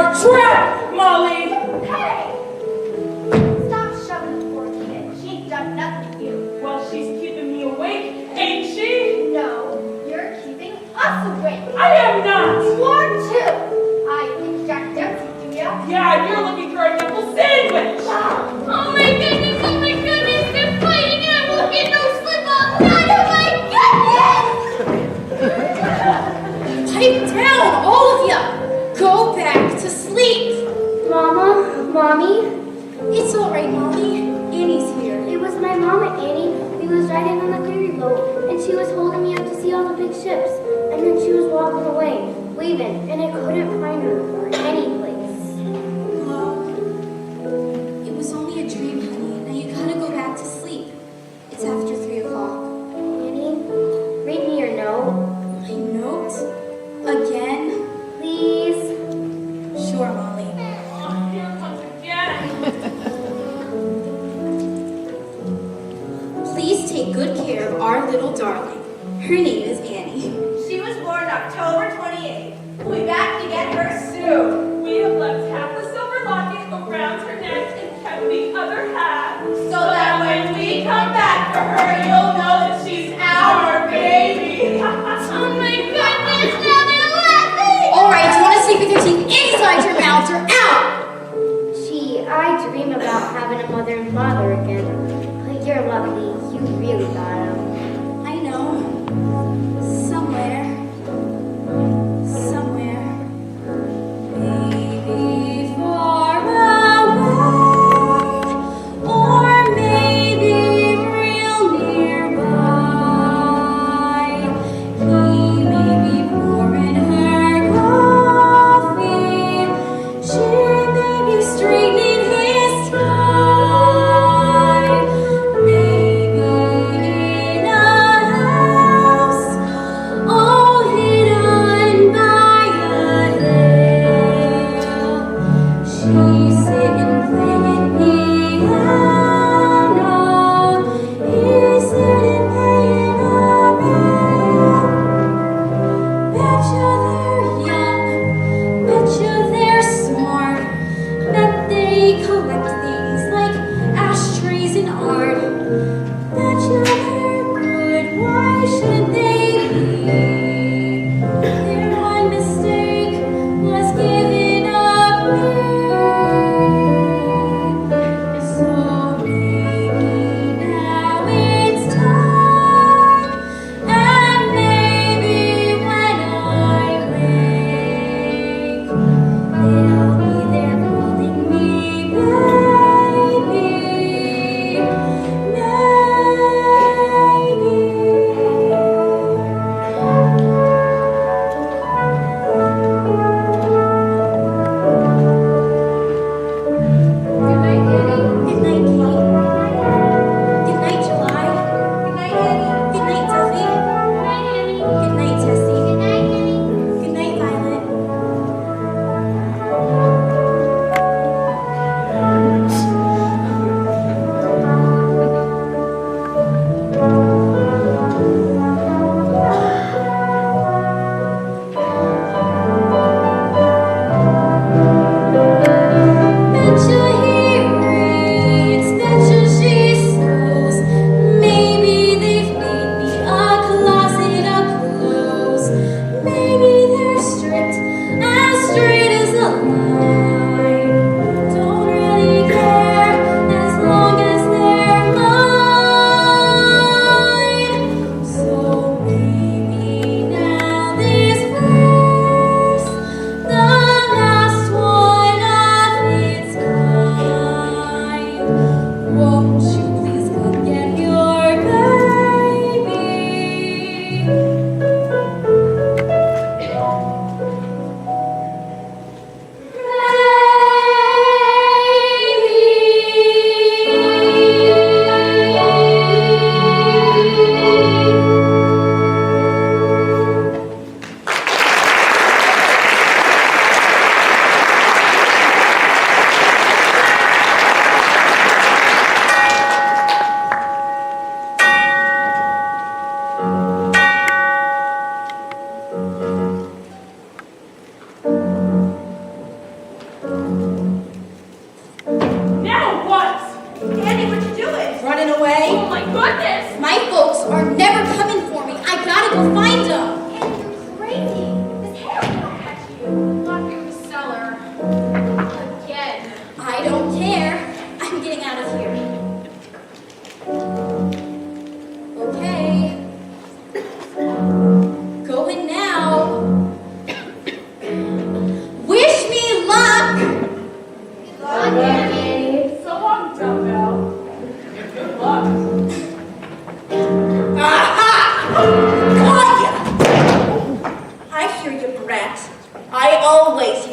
our trap, Molly! Hey! Stop shoving the poor kid. She's done nothing to you. Well, she's keeping me awake, ain't she? No, you're keeping us awake. I am not! You are too. I think Jack Dempsey, do ya? Yeah, you're looking for a nipple sandwich! Oh my goodness, oh my goodness, they're fighting and I won't get no sleep all night, oh my goodness! Pipe down, all of ya! Go back to sleep! Mama, Mommy, It's all right, Molly. Annie's here. it was my mama, Annie. We was riding on the ferry boat, and she was holding me up to see all the big ships. And then she was walking away, waving, and I couldn't find her any place. Well, it was only a dream, honey. Now you gotta go back to sleep. It's after 3 o'clock. Annie, read me your note, My note? Again? please. Sure, Molly. Oh, here it comes again! Please take good care of our little darling. Her name is Annie. She was born October 28th. We'll be back to get her soon. We have left half the silver locket around her neck and kept the other half. So that when we come back for her, you'll know that she's our baby. Oh my goodness, now they're laughing! All right, do you want to sleep with your teeth inside your mouth or out? Gee, I dream about having a mother and father again. But you're lucky, you really got 'em. I know.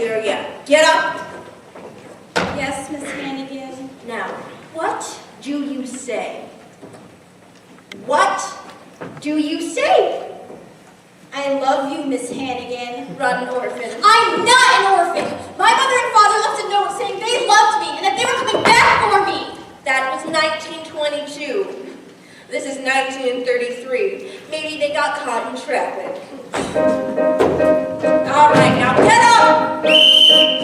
hear ya. Get up. Yes, Miss Hannigan. Now, what do you say? What do you say? I love you, Miss Hannigan. Rotten orphan. I'm not an orphan. My mother and father left a note saying they loved me and that they were coming back for me. That was 1922. This is 1933. Maybe they got caught in traffic. All right, now get up!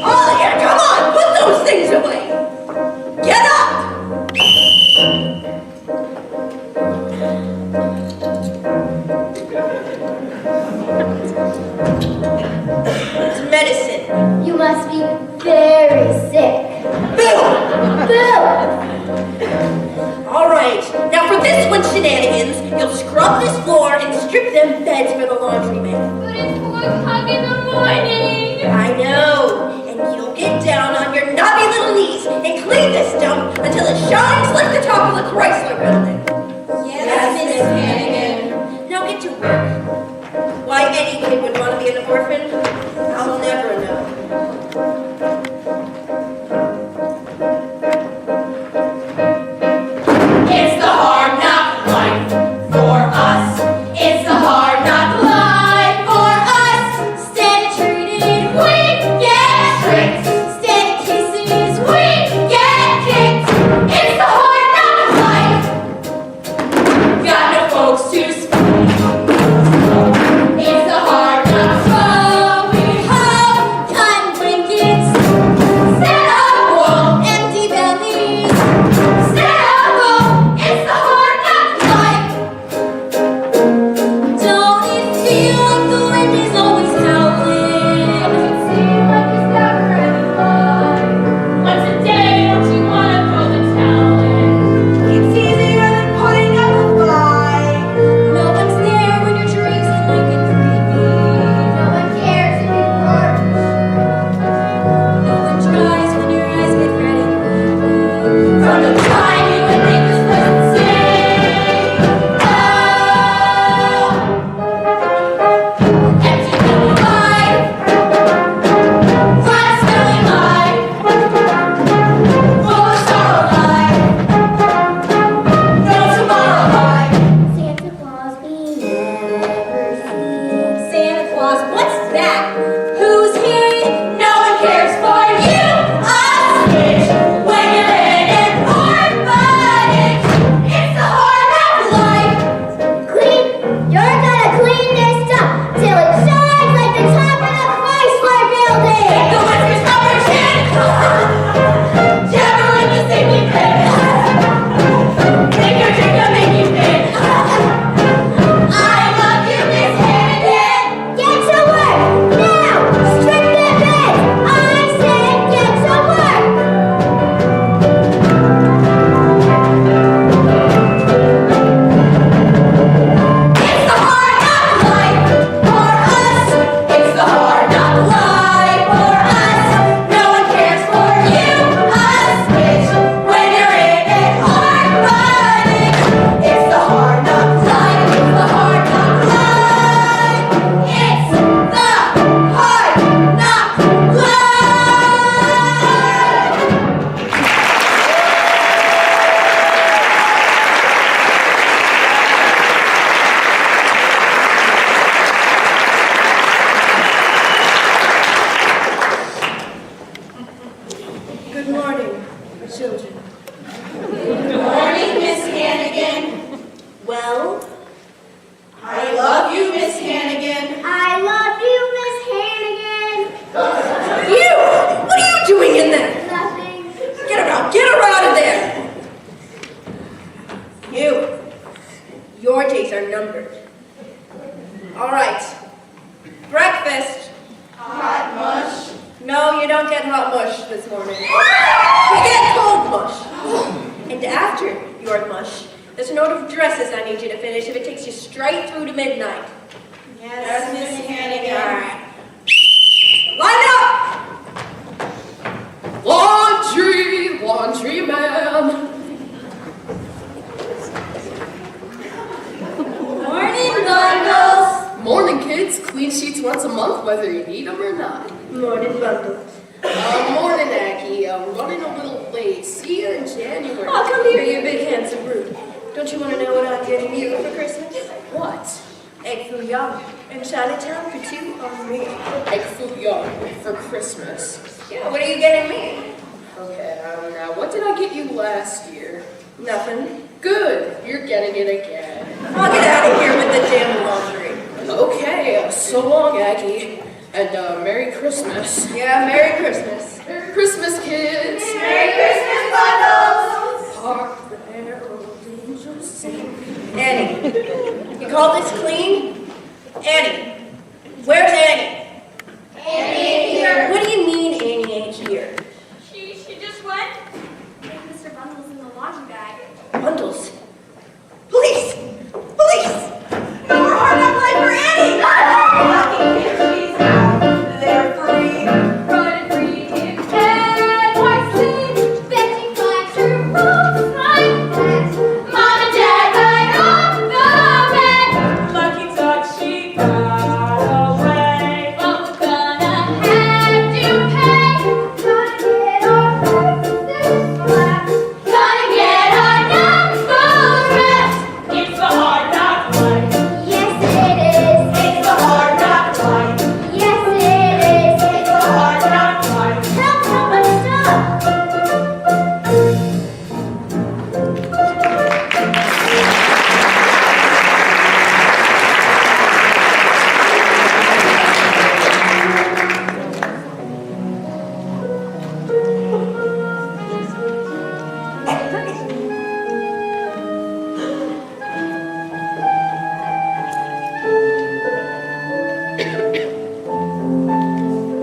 All of you, come on, put those things away! Get up! It's medicine. You must be very sick. Bill! Bill! All right, now for this one, shenanigans, you'll scrub this floor and strip them beds for the laundryman. But it's 4 o'clock in the morning. I know, and you'll get down on your knobby little knees and clean this dump until it shines like the top of the Chrysler building. Yes, Miss Hannigan. Now get to work. Why any kid would want to be an orphan, I'll never know. It's the hard knock life for us. It's the hard knock life for us. Stand treated, We get tricked. stand kisses, We get kicked. It's the hard knock life. Got no folks to speak. It's the hard knock life. We have cotton blankets, set up wall. empty bellies. Set up wall. It's the hard knock life. Don't it feel like the wind is always howling? Seem like it's never ending line. Once a day, don't you wanna throw the towel in? It's easier than putting up a fight. No one's there when your dreams are like and creepy. No one cares if you hurt. No one tries when your eyes get red and weepy. From the time you would make this person say, oh, empty belly life, flat smelling life, full of sorrow life, no tomorrow life. Santa Claus we never see. Santa Claus, what's that? Who's he? No one cares for you, us, bitch, when you're in an orphanage. It's the hard knock life. Clean, you're gonna clean this up till it shines like the top of the Chrysler building. The whiskers from your chin. Jabber in the singing pit. Make your drink to make you fit. I love you, Miss Hannigan. Get to work now. Strip the bed. I said get to work. It's the hard knock life for us. It's the hard knock life for us. No one cares for you, us, bitch, when you're in an orphanage. It's the hard knock life. It's the hard knock life. It's the hard knock life. Good morning, children. Good morning, Miss Hannigan. Well, I love you, Miss Hannigan. I love you, Miss Hannigan. you! What are you doing in there? Nothing. Get her out of there! Your days are numbered. All right, breakfast. Hot mush. No, you don't get hot mush this morning. You get cold mush. And after your mush, there's a note of dresses I need you to finish if it takes you straight through to midnight. Yes, Miss Hannigan. All right. Line up! Laundry, ma'am. Morning, bundles. Morning, kids. Clean sheets once a month, whether you need them or not. Morning, Bundles. Morning, Aggie. Running a little late. See you in January. Oh, come here, you big handsome brute. Don't you want to know what I'm getting you for Christmas? What? Egg foo young in Chinatown for 2 on me. Egg foo young for Christmas. Yeah, what are you getting me? Okay, now what did I get you last year? Nothing. Good, you're getting it again. I'll get out of here with the damn laundry. Okay, so long, Aggie. And Merry Christmas. Yeah, Merry Christmas. Merry Christmas, kids. Merry Christmas, Bundles! Hark the old angels sing. Annie, you call this clean? Annie, where's Annie? Annie ain't here. What do you mean Annie ain't here? She just went. Mr. Bundles in the laundry bag. Bundles. Police! Police! More hard up life for Annie! Lucky she's out. They're free. Running free in bed, white sleep, betting flags her roof like that. Mom and Dad right off the bed. Lucky thought she got away. But we're gonna have to pay. Gotta get our Christmas back. Gotta get our knuckles wrapped. It's the hard knock life. Yes, it is. It's the hard knock life. Yes, it is. It's the hard knock life. Help, I'm stuck.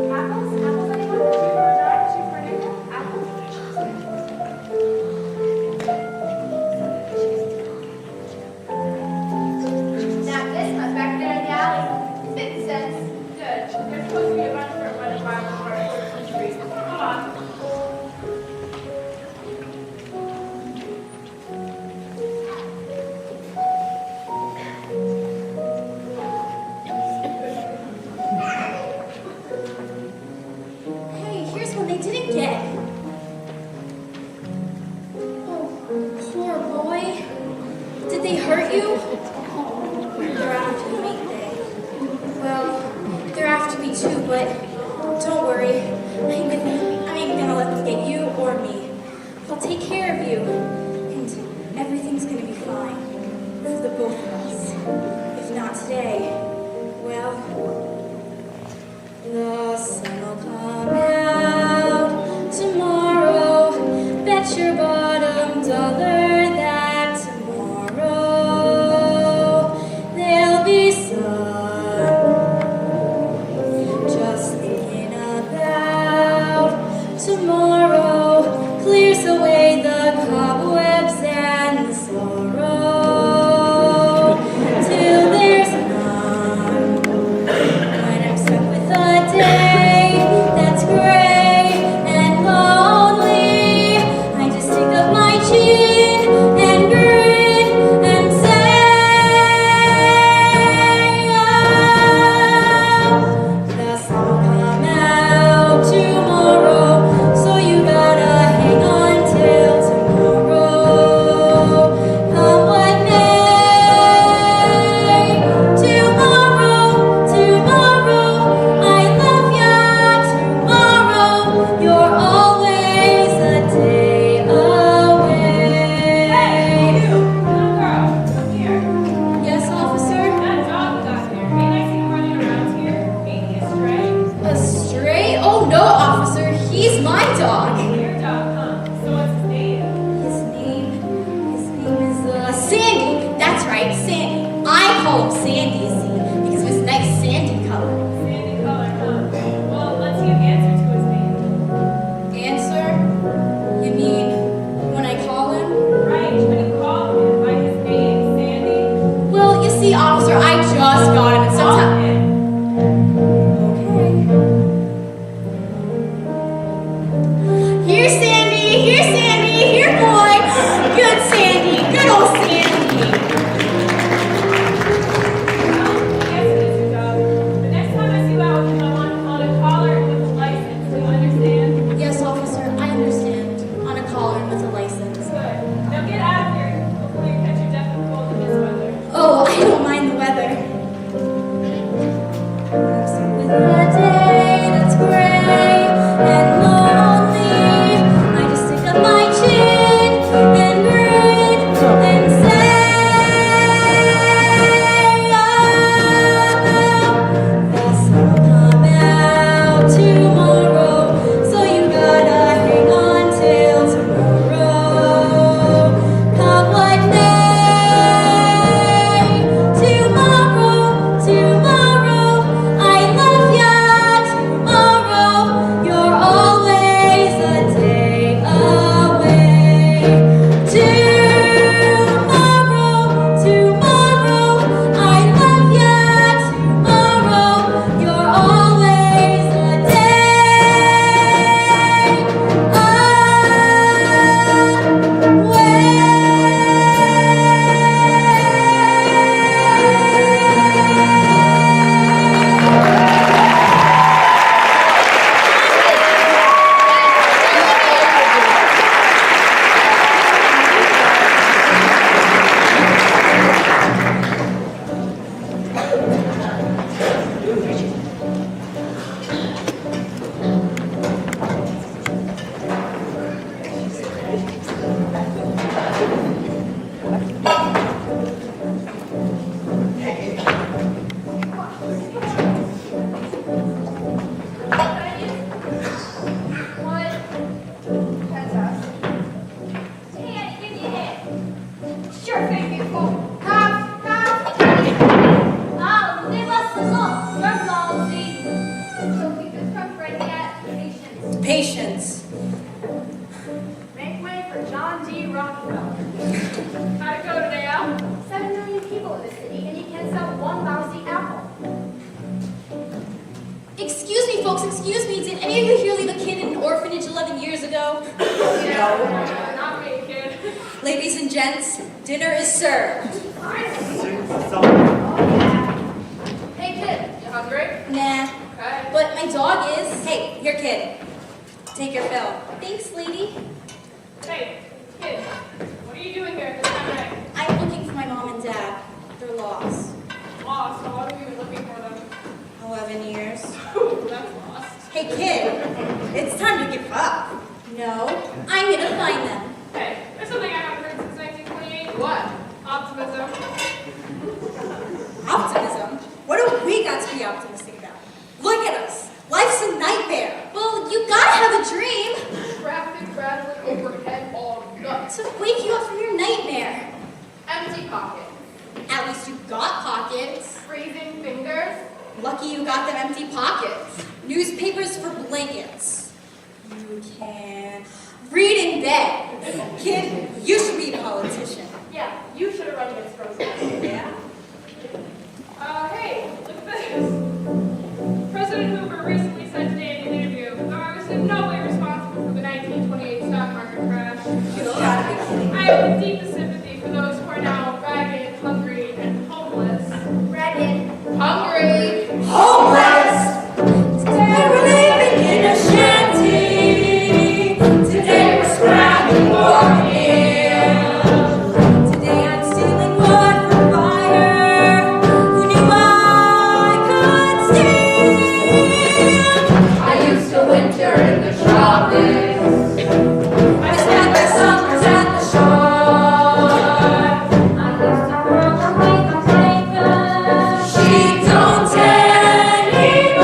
Apples? Apples, anyone? Apples? Now this much back there in the alley. 50 cents. Good. There's supposed to be a bunch for everybody to buy one for our Christmas tree. Come on. Hey, here's one they didn't get. Oh, poor boy. Did they hurt you? They're after you, ain't they? Well, they're after me too, but don't worry. I ain't gonna let them get you or me. I'll take care of you. And everything's gonna be fine. For the both of us. If not today, well, the sun will come out tomorrow. Bet your bottom dollar that tomorrow there'll be sun. Just thinking about tomorrow clears away the cobwebs and the sorrow till there's none. When I'm stuck with a day that's gray and lonely, I just stick up my chin and grin and say, the sun will come out tomorrow, so you gotta hang on till tomorrow. Come what may, tomorrow, I love ya. Tomorrow, you're always a day away. Hey, you! Little girl, come here. Yes, officer. That dog we got there. Ain't I seen him running around here? Ain't he a stray? A stray? Oh no, officer. He's my dog. Your dog, huh? So what's his name? His name is Sandy. That's right, Sandy. I call him Sandy, you see, because of his nice sandy color. Sandy color, huh? Well, let's see an answer to his name. Answer? You mean when I call him? Right, when you call him by his name, Sandy. Well, you see, officer, I just got him, and Call sometimes. him. Okay. Here's Sandy. Here, boy. Good Sandy. Good old Sandy. Well, yes, it is your dog. The next time I see you out with him, I want to call it a collar with a Patience. Make way for John D. Rockefeller. How'd it go today, Al? 7 million people in the city, and you can't sell one lousy apple. Excuse me, folks, excuse me. Did any of you here leave a kid in an orphanage 11 years ago? Yeah, not me, kid. Ladies and gents, dinner is served. Hey, kid, you hungry? Nah, Okay. but my dog is. Hey, here, kid. Take your fill. Thanks, lady. Hey, kid, what are you doing here at this time of night? I'm looking for my mom and dad. They're lost. Lost. How long have you been looking for them? 11 years. Ooh, that's lost. Hey, kid, it's time to give up. No, I'm gonna find them. Hey, there's something I haven't heard since 1928. What? Optimism. Optimism? What do we got to be optimistic about? Look at us. Life's a nightmare. Well, you gotta have a dream Traffic rattling overhead all nuts. to wake you up from your nightmare. Empty pocket. At least you got pockets. Freezing fingers. Lucky you got them empty pockets. Newspapers for blankets. You can read in bed. Kid, you should be a politician. Yeah, you should have run against Roosevelt. Yeah? Hey, look at this. President Hoover recently said today in an interview that I was in no way responsible for the 1928 stock market crash. You gotta be kidding. I have the deepest sympathy for those who are now ragged, hungry, and homeless. Ragged. Hungry! Homeless! Today we're living in a shanty. Today we're scrapping for meals. Today I'm stealing wood from fire. Who knew I could steal? I used to winter in the tropics. I spent my summers at the shore. I used to burn away the papers. She don't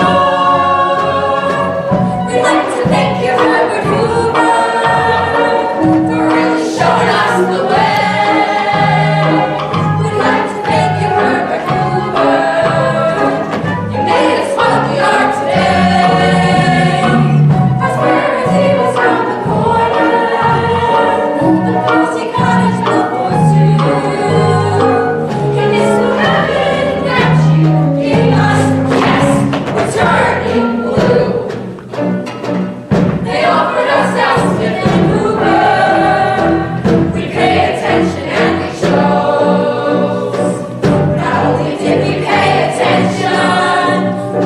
anymore. We'd like to thank you, Herbert Hoover, for really showing us the way. We'd like to thank you, Herbert Hoover. You made us what we are today. Prosperity was round the corner. The Posy Cottage built for two. And it's so heaven that you gave us. Yes, we're turning blue. They offered us Elspeth and Hoover. We pay attention and we chose. Not only did we pay attention,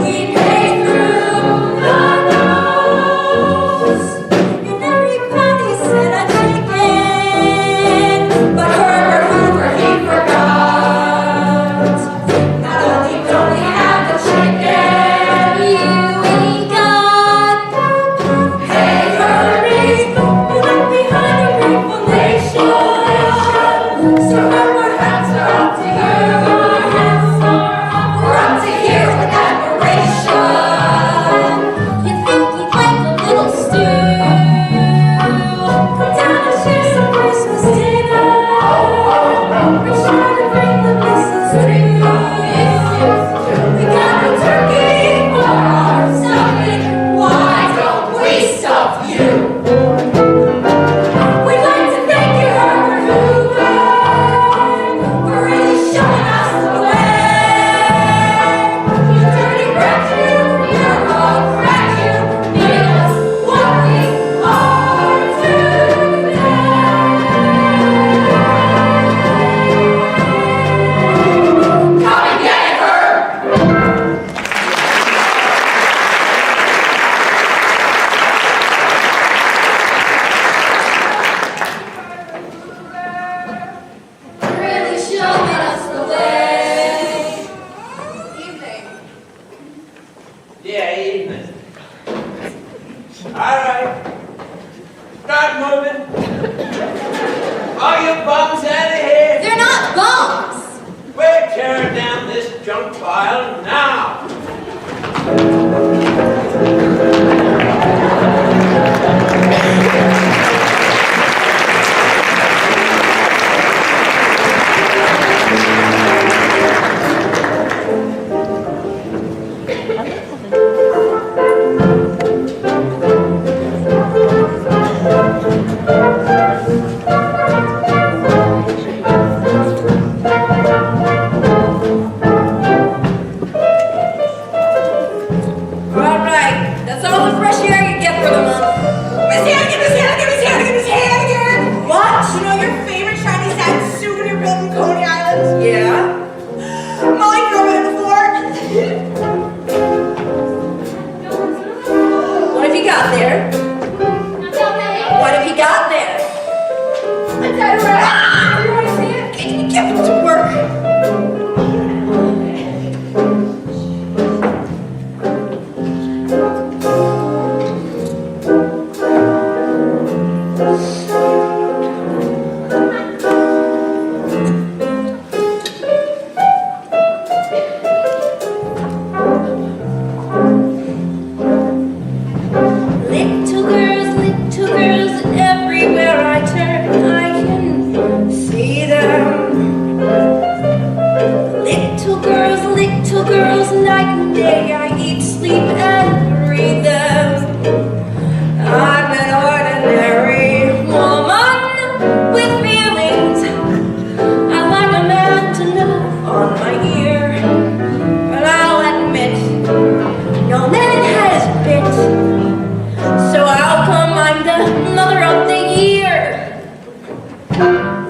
we paid through the nose. And everybody said I'm chicken, but Herbert Hoover, he forgot. Not only don't we have the chicken, you ain't got the Hey, hurry, we left behind a grateful nation. So our hats are up to you. We're up to here with admiration. You think you'd like a little stew? Come down and share some Christmas dinner. We're sure to bring the misses through. We got a turkey for our stuffing. Why don't we stuff you? We'd like to thank you, Herbert Hoover, for really showing us the way. You dirty raccoon, you're a raccoon, made us what we are today. Come and get it, Herb! Really showing us the way. Evening. Yeah, evening. All right. Start moving. All you bums out of here. They're not bums. We're tearing down this junk pile now. all the fresh air you get for the month. Miss Hannigan, Miss Hannigan, Miss Hannigan, Miss Hannigan! What? You know your favorite shiny satin souvenir built in Coney Island? Yeah? Molly drove it before. What have you got there? What have you got there? A dead rat. You want to see it? Can you get to work? Little girls, everywhere I turn, I can see them. Little girls, night and day, I eat, sleep, and breathe them. I'm an ordinary woman with feelings. I like a man to live on my ear, but I'll admit, no man has bit. So how come I'm the mother of the year?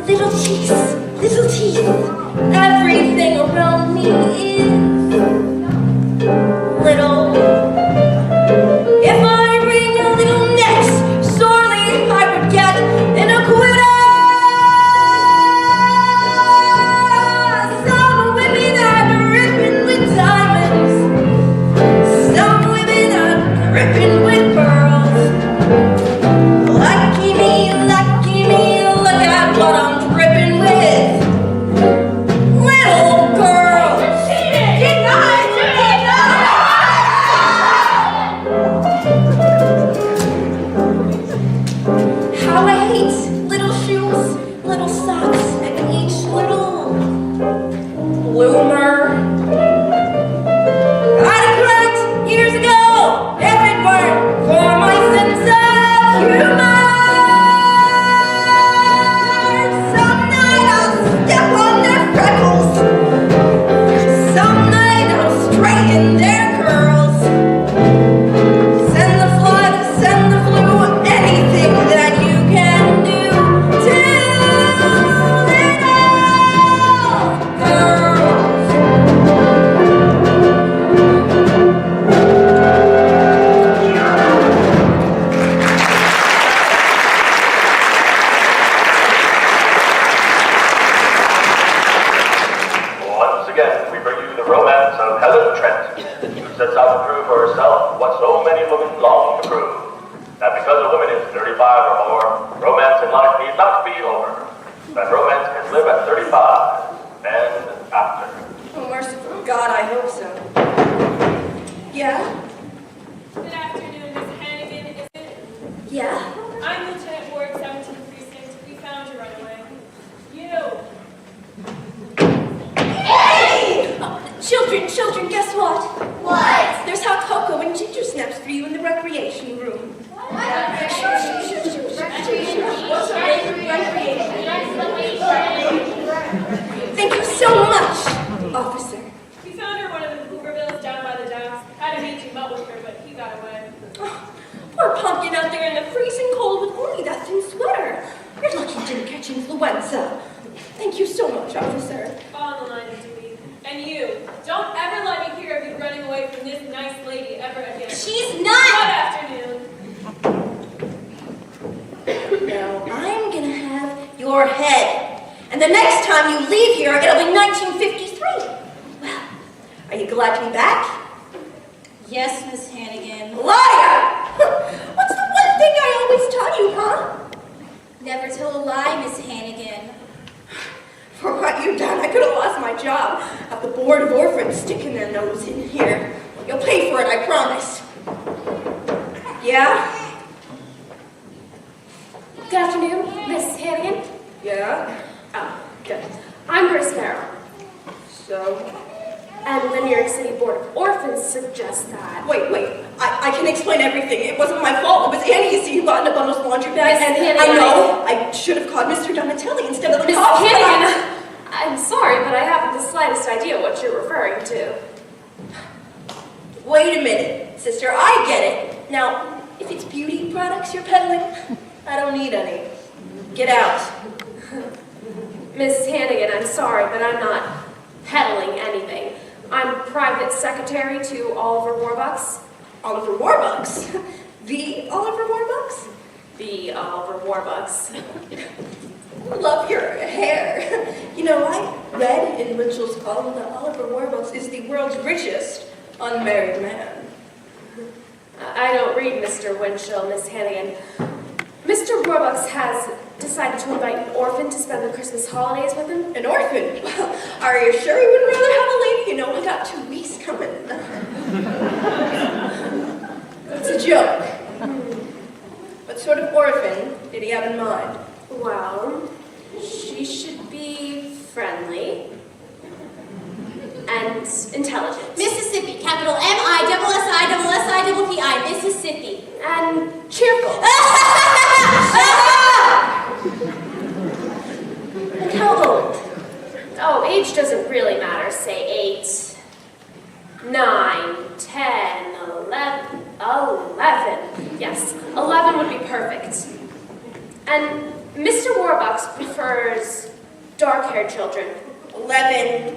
Little teeth, everything around me is little. If I wring a little necks, sorely I would get an acquittal. Some women are dripping with diamonds, some women are dripping with pearls. Lucky me, look at what I'm dripping with. Little girls. How I hate little shoes, little socks, and each little bloomer. I cracked years ago, every word for my sense of humor. Some night I'll step on their freckles, some night I'll straighten their curls. Send the flood, send the flu, anything that you can do to little girls. Once again, we bring you the romance of Helen Trent, who sets out to prove for herself what so many women long to prove. That because a woman is 35 or more, romance in life need not be over. That romance can live at 35 and after. Oh, merciful God, I hope so. Yeah? Good afternoon, Miss Hannigan. Is it? Yeah? I'm Lieutenant Ward, 17th Precinct. We found you right away. You. Hey! Oh, children, guess what? What? There's hot cocoa and ginger snaps for you in the recreation room. Thank you so much, officer. We found her one of the Hoovervilles down by the docks. Had to meet him up with her, but he got away. Oh, poor pumpkin out there in the freezing cold with only that thin sweater. You're lucky you didn't catch influenza. Thank you so much, officer. On the line of duty. And you, don't ever let me hear of you running away from this nice lady ever again. She's not. Good afternoon. Now, I'm gonna have your head. And the next time you leave here, it'll be 1953. Well, are you glad to be back? Yes, Miss Hannigan. Liar! What's the one thing I always taught you, huh? Never tell a lie, Miss Hannigan. For what you've done, I could have lost my job. Have the board of orphans sticking their nose in here. You'll pay for it, I promise. Yeah? Good afternoon, Miss Hannigan. Yeah? Oh, good. I'm Grace Merrill, So? and the New York City Board of Orphans suggests that. Wait. I can explain everything. It wasn't my fault. It was Annie, you see, who got in a bundle's laundry bag. Miss And Hannigan, I know I should have called Mr. Donatelli instead of the Miss cops. but Hannigan, I'm sorry, but I haven't the slightest idea what you're referring to. Wait a minute, sister. I get it. Now, if it's beauty products you're peddling, I don't need any. Get out. Miss Hannigan, I'm sorry, but I'm not peddling anything. I'm private secretary to Oliver Warbucks. Oliver Warbucks? The Oliver Warbucks? The Oliver Warbucks. Love your hair. You know, I read in Winchell's column that Oliver Warbucks is the world's richest unmarried man. I don't read Mr. Winchell, Miss Hannigan. Mr. Warbucks has decided to invite an orphan to spend the Christmas holidays with him. An orphan? Well, are you sure you would rather have a lady? You know, I got 2 weeks coming. It's a joke. What sort of orphan did he have in mind? Well, she should be friendly and intelligent. Mississippi, capital M-I-S-S-I-P-I, Mississippi. And cheerful. And how old? Oh, age doesn't really matter. Say 8, 9, 10, 11. 11. Yes, 11 would be perfect. And Mr. Warbucks prefers dark-haired children. 11.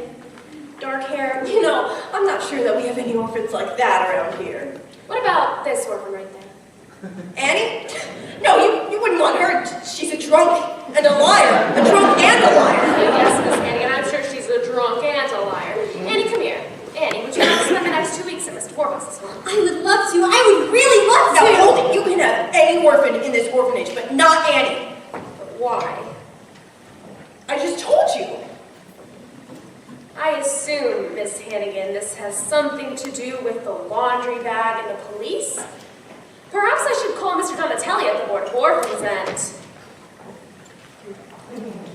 Dark hair. You know, I'm not sure that we have any orphans like that around here. What about this orphan right there? Annie? No, you wouldn't want her. She's a drunk and a liar. A drunk and a liar. Yes, Miss Hannigan, I'm sure she's a drunk and a liar. Annie, come here. Annie, would you like to spend the next 2 weeks at Mr. Warbucks' home? I would love to. I would really love to. Now, hold it. You can have any orphan in this orphanage, but not Annie. Why? I just told you. I assume, Miss Hannigan, this has something to do with the laundry bag and the police? Perhaps I should call Mr. Donatelli at the Board of Orphans and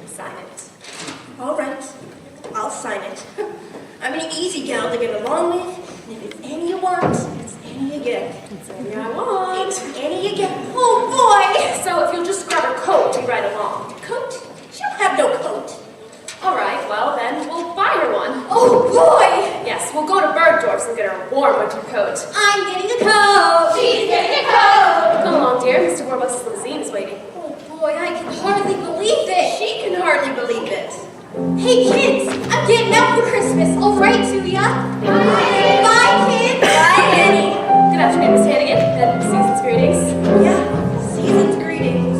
sign it. All right. I'll sign it. I'm an easy gal to get along with. And if it's Annie you want, it's Annie you get. It's Annie I want. It's Annie you get. Oh, boy! So if you'll just grab her coat and ride along. Coat? She'll have no coat. All right, well then we'll buy her one. Oh, boy! Yes, we'll go to Bergdorf's and get her a warm winter coat. I'm getting a coat. She's getting a coat! Come along, dear. Mr. Warbucks' limousine is waiting. Oh boy, I can hardly believe it. She can hardly believe it. Hey kids, I'm getting out for Christmas. I'll write to ya. Bye. Bye, kids. Bye, Annie. Good afternoon, Miss Hannigan, and season's greetings. Yeah, season's greetings.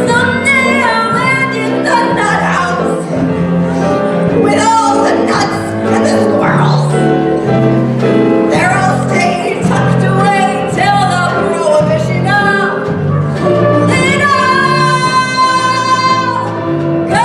Someday I'll land in the nut house with all the nuts and the squirrels. There I'll stay tucked away till the prohibition of then I'll go.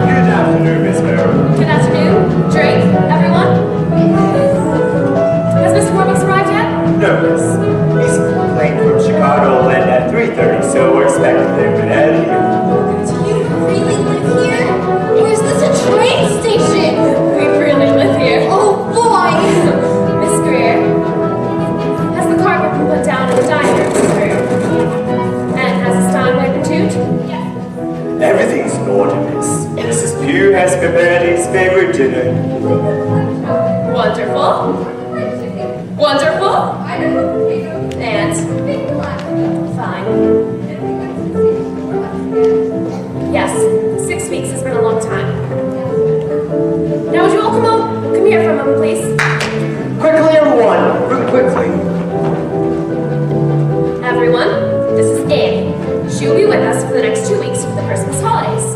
Good afternoon, Miss Merrill. Good afternoon. Drink, everyone. Has Mr. Warbucks arrived yet? No, miss. He's playing from Chicago and at 3:30, so we're expecting him in Eddie. Do you really live here? Or is this a train station? We really live here. Oh boy. Miss Greer, has the carpet been put down in the dining room, Miss Greer? And has the Steinway been tuned? Yes. Everything's in order, miss. Mrs. Pugh has prepared his favorite dinner. Wonderful. Wonderful. And fine. Yes, 6 weeks has been a long time. Now would you all come here for a moment, please? Quickly, everyone! Quickly! Everyone, this is Annie. She will be with us for the next 2 weeks for the Christmas holidays.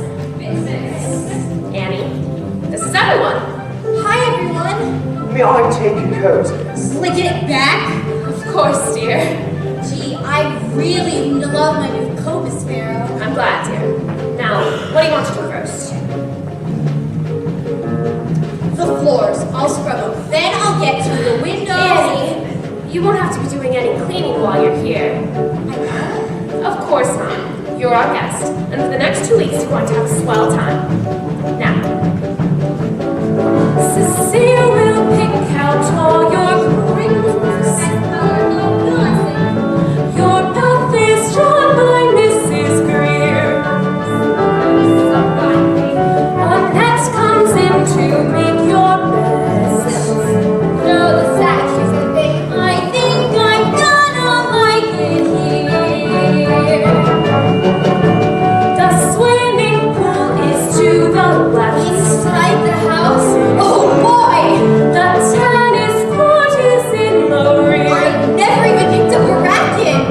Annie, May I take your coat, miss? Will I get it back? Of course, dear. Gee, I really love my new coat, Miss Sparrow. I'm glad, dear. Now, what do you want to do first? The floors, I'll scrub them. Then I'll get to the windows. Annie, you won't have to be doing any cleaning while you're here. Of course not. You're our guest, and for the next 2 weeks, you're going to have a swell time. Now, Cecile will pick out all your crinkles. Your path is drawn by Mrs. Greer. Annette comes in to make your best. No, the sack is the thing. I think I'm gonna like it here. The swimming pool is to the left. Inside the house? Oh boy! The tennis court is in the rear. I never even picked up a racket.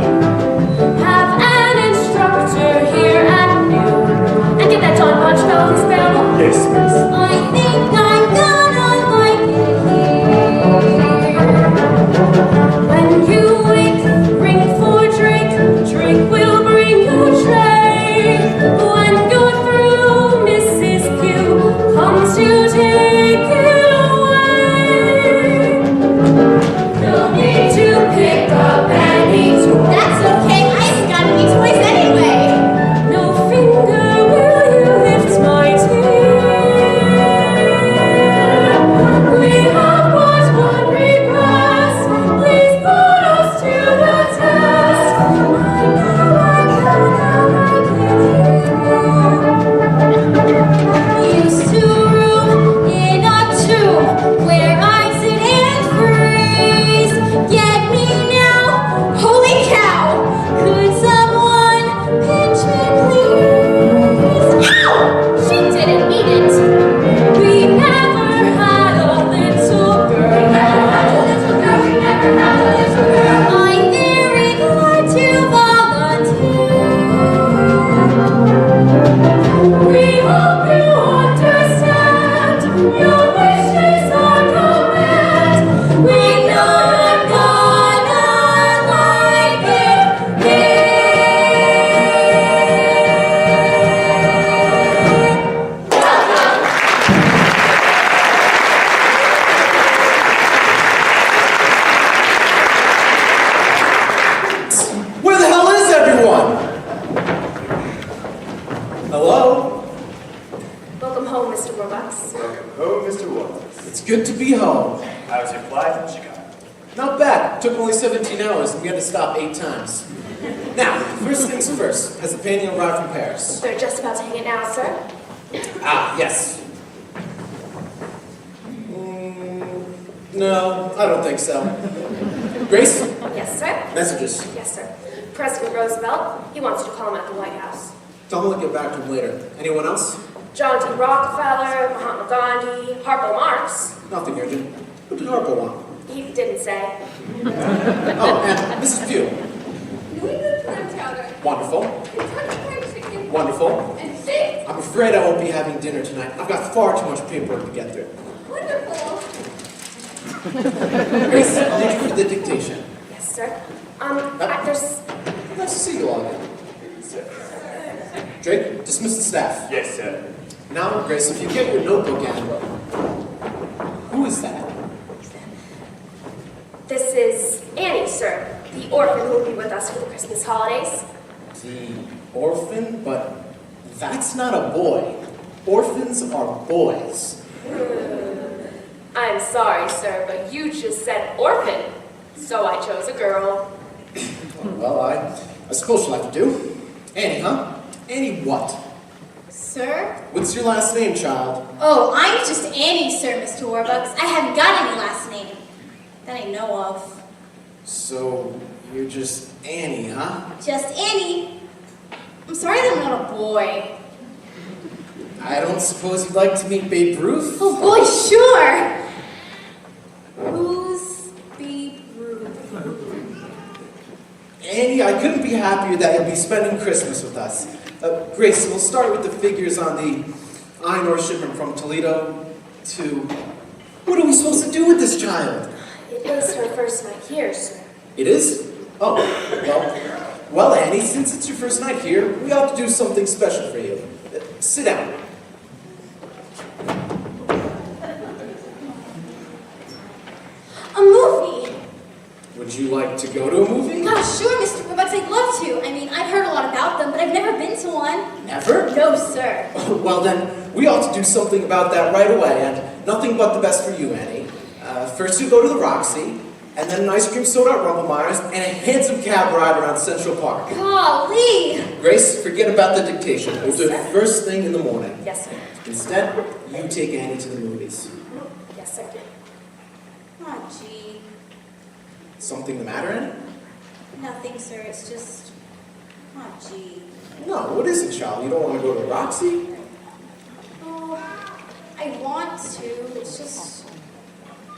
Have an instructor here at noon. And get that John Bunch fellow his bell. Yes, miss. I think I'm gonna like it here. When you wake, ring for Drake. Drake will bring you tray. When you're through, Mrs. Pugh comes to take it away. No need to pick up any toy. That's okay, I haven't got any toys anyway. No finger will you lift, my dear. We have but one request. Please put us to the test. Used to room in a tomb where I sit and freeze. Get me now, holy cow! Could someone pinch me, please? Ow! She didn't mean it. We never had a little girl. I'm very glad to volunteer. We hope you understand. Your wishes are command. We know you're gonna like it Where the hell is everyone? Hello? Welcome home, Mr. Robux. Welcome home, Mr. Waters. It's good to be home. How was your flight from Chicago? Not bad. Took only 17 hours and we had to stop 8 times. Now, first things first. Has the painting arrived from Paris? They're just about to hang it now, sir. Ah, yes. No, I don't think so. Grace? Yes, sir. Messages. Yes, sir. President Roosevelt, he wants you to call him at the White House. Tell me to get back to him later. Anyone else? John D. Rockefeller, Mahatma Gandhi, Harpo Marx. Nothing urgent. What did Harpo want? He didn't say. Oh, and Mrs. Pugh. New England clam chowder, Wonderful. Kentucky fried chicken, Wonderful. and steak. I'm afraid I won't be having dinner tonight. I've got far too much paperwork to get through. Wonderful. Grace, I'll need you for the dictation. Yes, sir. There's... Nice to see you all again. Drake, dismiss the staff. Yes, sir. Now, Grace, if you get your notebook in, who is that? This is Annie, sir, the orphan who will be with us for the Christmas holidays. The orphan? But that's not a boy. Orphans are boys. I'm sorry, sir, but you just said orphan, so I chose a girl. Well, I suppose she'll have to do. Annie, huh? Annie what? Sir? What's your last name, child? Oh, I'm just Annie, sir, Mr. Warbucks. I haven't got any last name that I know of. So, you're just Annie, huh? Just Annie. I'm sorry that I'm not a boy. I don't suppose you'd like to meet Babe Ruth? Oh boy, sure. Who's Babe Ruth? Annie, I couldn't be happier that you'll be spending Christmas with us. Grace, we'll start with the figures on the iron ore shipment from Toledo to What are we supposed to do with this child? It is her first night here, sir. It is? Oh, well, Annie, since it's your first night here, we ought to do something special for you. Sit down. A movie! Would you like to go to a movie? Gosh, sure, Mr. Brooks, I'd love to. I mean, I've heard a lot about them, but I've never been to one. Never? No, sir. Well then, we ought to do something about that right away, and nothing but the best for you, Annie. First you go to the Roxy, and then an ice cream soda at Rumpelmeyer's, and a handsome cab ride around Central Park. Golly! Grace, forget about the dictation. We'll do it Yes, sir. first thing in the morning. Yes, sir. Instead, you take Annie to the movies. Yes, sir. Oh, gee. Something the matter, Annie? Nothing, sir. It's just... Oh, gee. No, what is it, child? You don't want to go to the Roxy? Oh, I want to. It's just...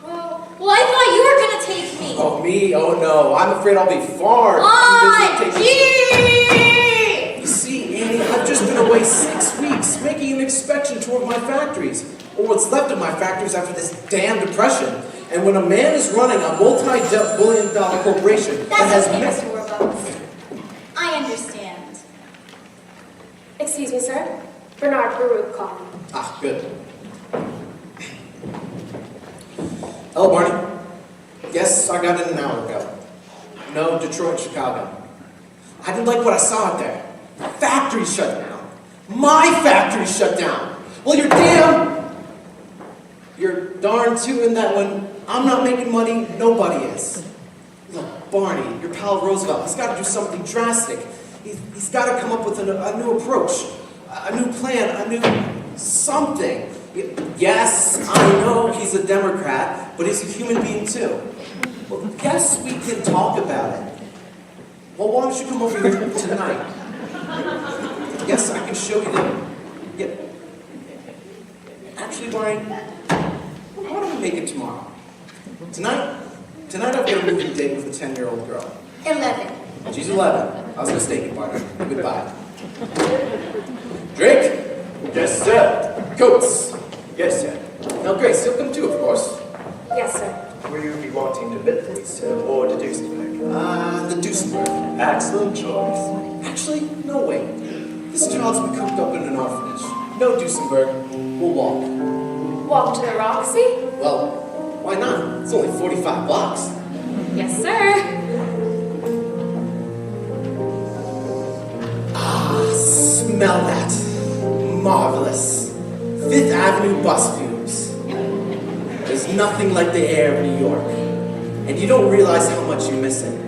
Well, I thought you were going to take me. Oh, me? Oh, no. I'm afraid I'll be far Oh, too busy gee! You see, Annie, I've just been away 6 weeks, making an inspection tour of my factories, or what's left of my factories after this damn depression. And when a man is running a multi-billion-dollar corporation that has... That's okay, Mr. Warbucks. I understand. Excuse me, sir. Bernard Baruch calling. Ah, good. Hello, Barney. Yes, I got in an hour ago. No, Detroit, Chicago. I didn't like what I saw out there. Factory shut down. My factory shut down. Well, you're darn too in that when I'm not making money, nobody is. Look, Barney, your pal Roosevelt, he's got to do something drastic. He's got to come up with a new approach, a new plan, a new something. Yes, I know he's a Democrat, but he's a human being too. Well, yes, we can talk about it. Well, why don't you come over here tonight? Yes, I can show you the... Yeah. Actually, Barney, why don't we make it tomorrow? Tonight I've got a movie date with a 10-year-old girl. 11. She's 11. I was mistaken, partner. Goodbye. Drake? Yes, sir. Coates? Yes, sir. Now, Grace, you'll come too, of course. Yes, sir. Will you be wanting to Bentley, sir, or to Duesenberg? The Duesenberg. Excellent choice. Actually, no, wait. This child's been cooped up in an orphanage. No Duesenberg. We'll walk. Walk to the Roxy? Well, why not? It's only 45 blocks. Yes, sir. Ah, smell that. Marvelous. Fifth Avenue bus fumes. There's nothing like the air of New York. And you don't realize how much you're missing.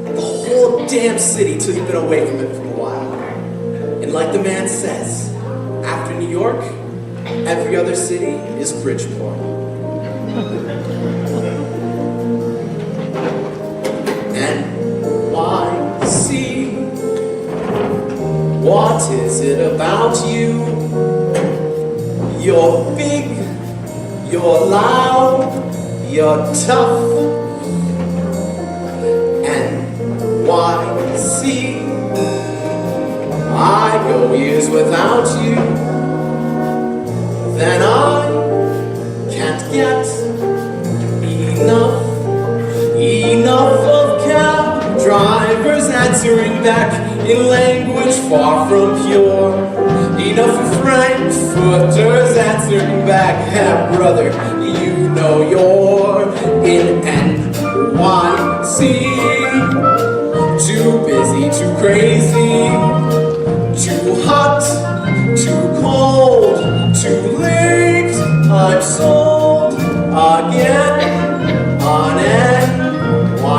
The whole damn city till you've been away from it for a while. And like the man says, after New York, every other city is Bridgeport. And why see? What is it about you? You're big, you're loud, you're tough. And why see? I go years without you. Then I can't get enough of cab drivers answering back in language far from pure. Enough of Frankfurters answering back, hey brother, you know you're in NYC. Too busy, too crazy, too hot, too cold, too late. I'm sold again on NYC.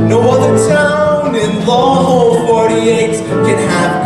No other town in the whole 48 can have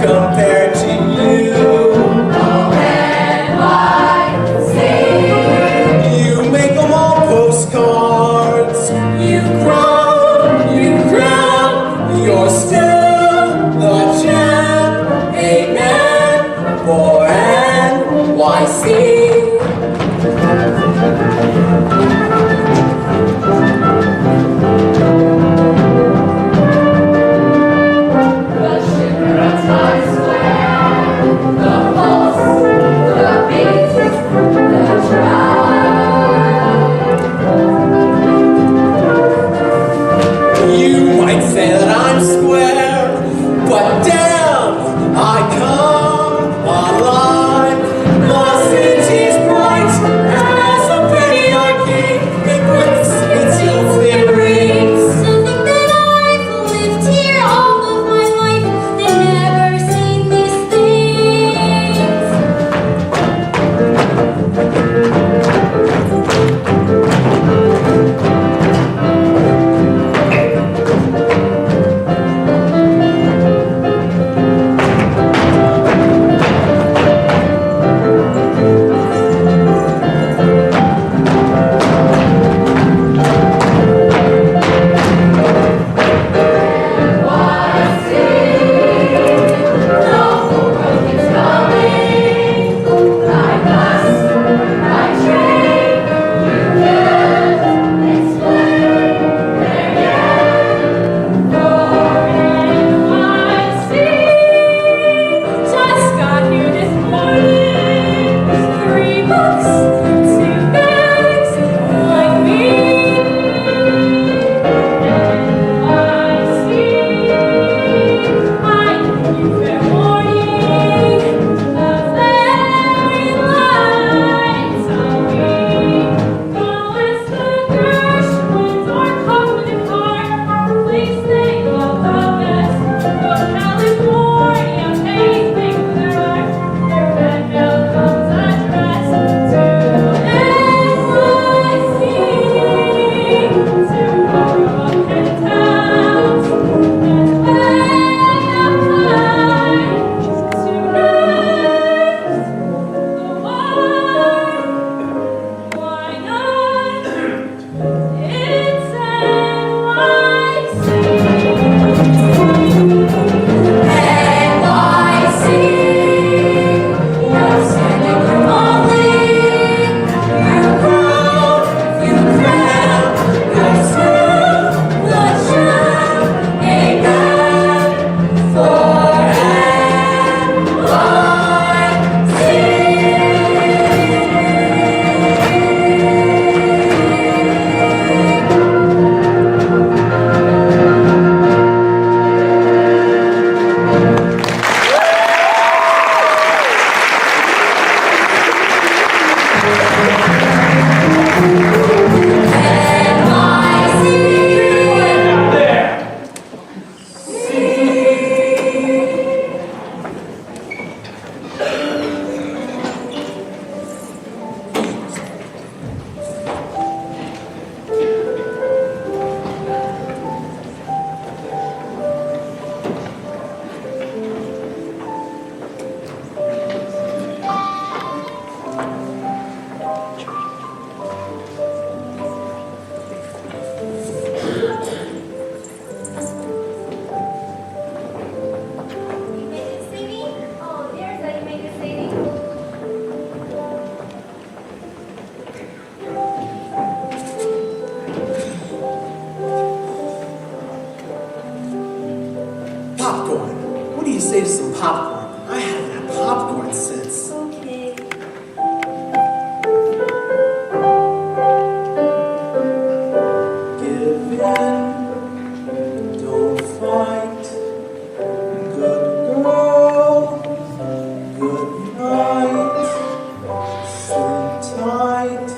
you save some popcorn. I haven't had popcorn since. Okay. Give in, don't fight. Good girl, good night. Sleep tight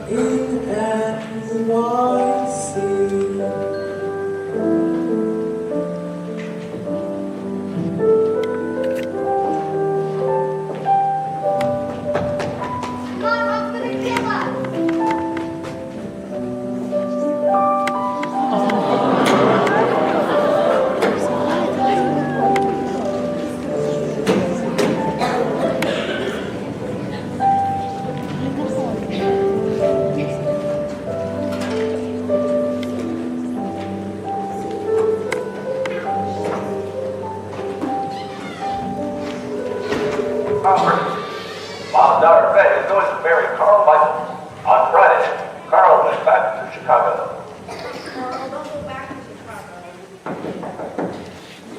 in NYC. Mom, I'm gonna kill us. Mom's daughter Betty is going to marry Carl Michaels. On Friday, Carl went back to Chicago.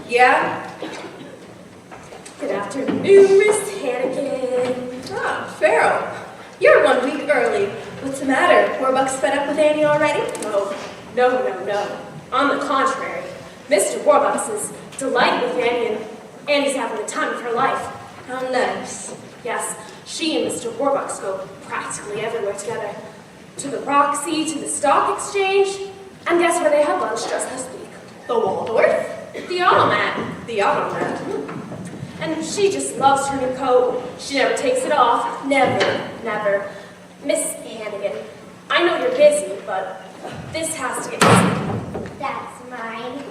Yeah? Good afternoon, Miss Hannigan. Ah, Farrell. You're 1 week early. What's the matter? Warbucks fed up with Annie already? Oh, no. On the contrary, Mr. Warbucks is delighted with Annie, and Annie's having the time of her life. How nice. Yes, she and Mr. Warbucks go practically everywhere together. To the Roxy, to the Stock Exchange, and guess where they had lunch just this week? The Waldorf? The Automat. The Automat. And she just loves her new coat. She never takes it off. Never. Miss Hannigan, I know you're busy, but this has to get That's mine.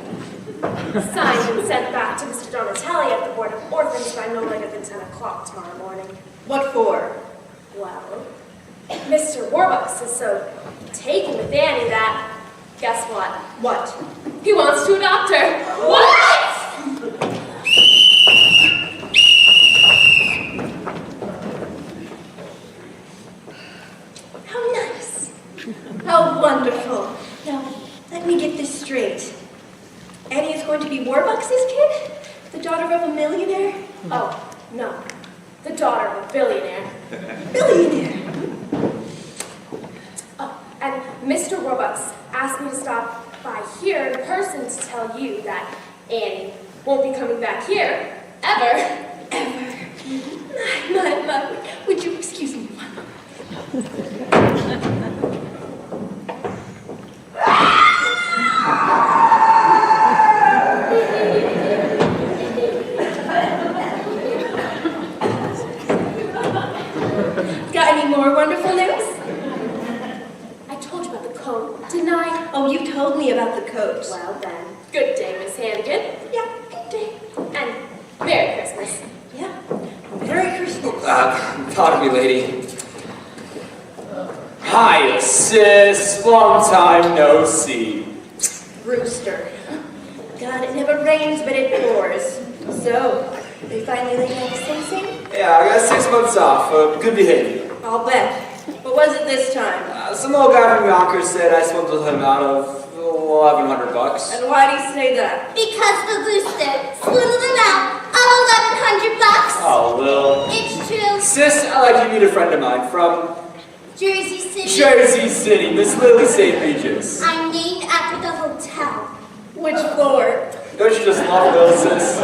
signed and sent back to Mr. Donatelli at the Board of Orphans by no later than 10 o'clock tomorrow morning. What for? Well, Mr. Warbucks is so taken with Annie that, guess what? What? He wants to adopt her. What? How nice. How wonderful. Now, let me get this straight. Annie is going to be Warbucks' kid? The daughter of a millionaire? Oh, no. The daughter of a billionaire. Billionaire? Oh, and Mr. Warbucks asked me to stop by here in person to tell you that Annie won't be coming back here, ever. My, would you excuse me one moment? Got any more wonderful news? I told you about the coat, didn't I? Oh, you told me about the coat. Well then. Good day, Miss Hannigan. Yeah, good day. And Merry Christmas. Yeah. Merry Christmas. Pardon me, lady. Hi, sis. Long time no see. Rooster. God, it never rains, but it pours. So, they finally laid out Sing Sing? Yeah, I got 6 months off. Good behavior. I'll bet. What was it this time? Some old guy from Yonkers said I swindled him out of $1,100. And why do you say that? Because the rooster swindled him out of $1,100. Oh, Lil. It's true. Sis, I like you meet a friend of mine from Jersey City. Jersey City, Miss Lily St. Regis. I'm named after the hotel. Which floor? Don't you just love Lil, sis?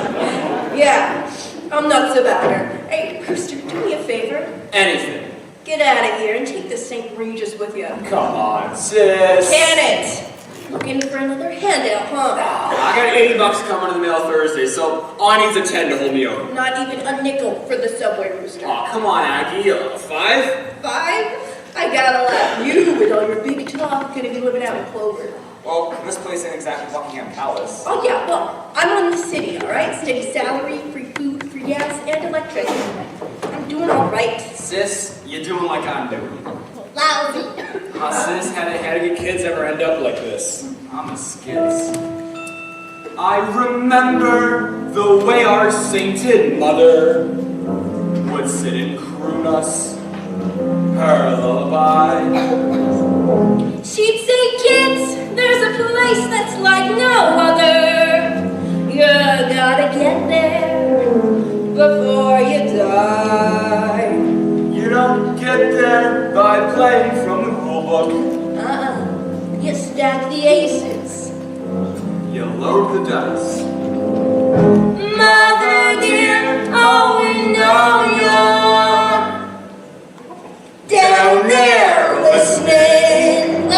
Yeah, I'm nuts about her. Hey, Rooster, do me a favor. Anything. Get out of here and take the St. Regis with you. Come on, sis. Can it? Looking for another handout, huh? I got $80 coming in the mail Thursday, so all I need is a 10 to hold me over. Not even a nickel for the Subway, Rooster. Oh, come on, Aggie. 5? 5? I gotta laugh. You, with all your big talk, gonna be living out in Clover. Well, this place ain't exactly Buckingham Palace. Oh yeah, well, I'm on the city, all right? Steady salary, free food, free gas, and electricity. I'm doing all right. Sis, you're doing like I'm doing. Lousy. Sis, how do good kids ever end up like this? I'm a skids. I remember the way our sainted mother would sit and croon us her lullaby. She'd say, kids, there's a place that's like no other. You gotta get before you die. You don't get there by playing from the rule book. You stack the aces. You load the dice. Mother dear, oh, we know you're down there listening.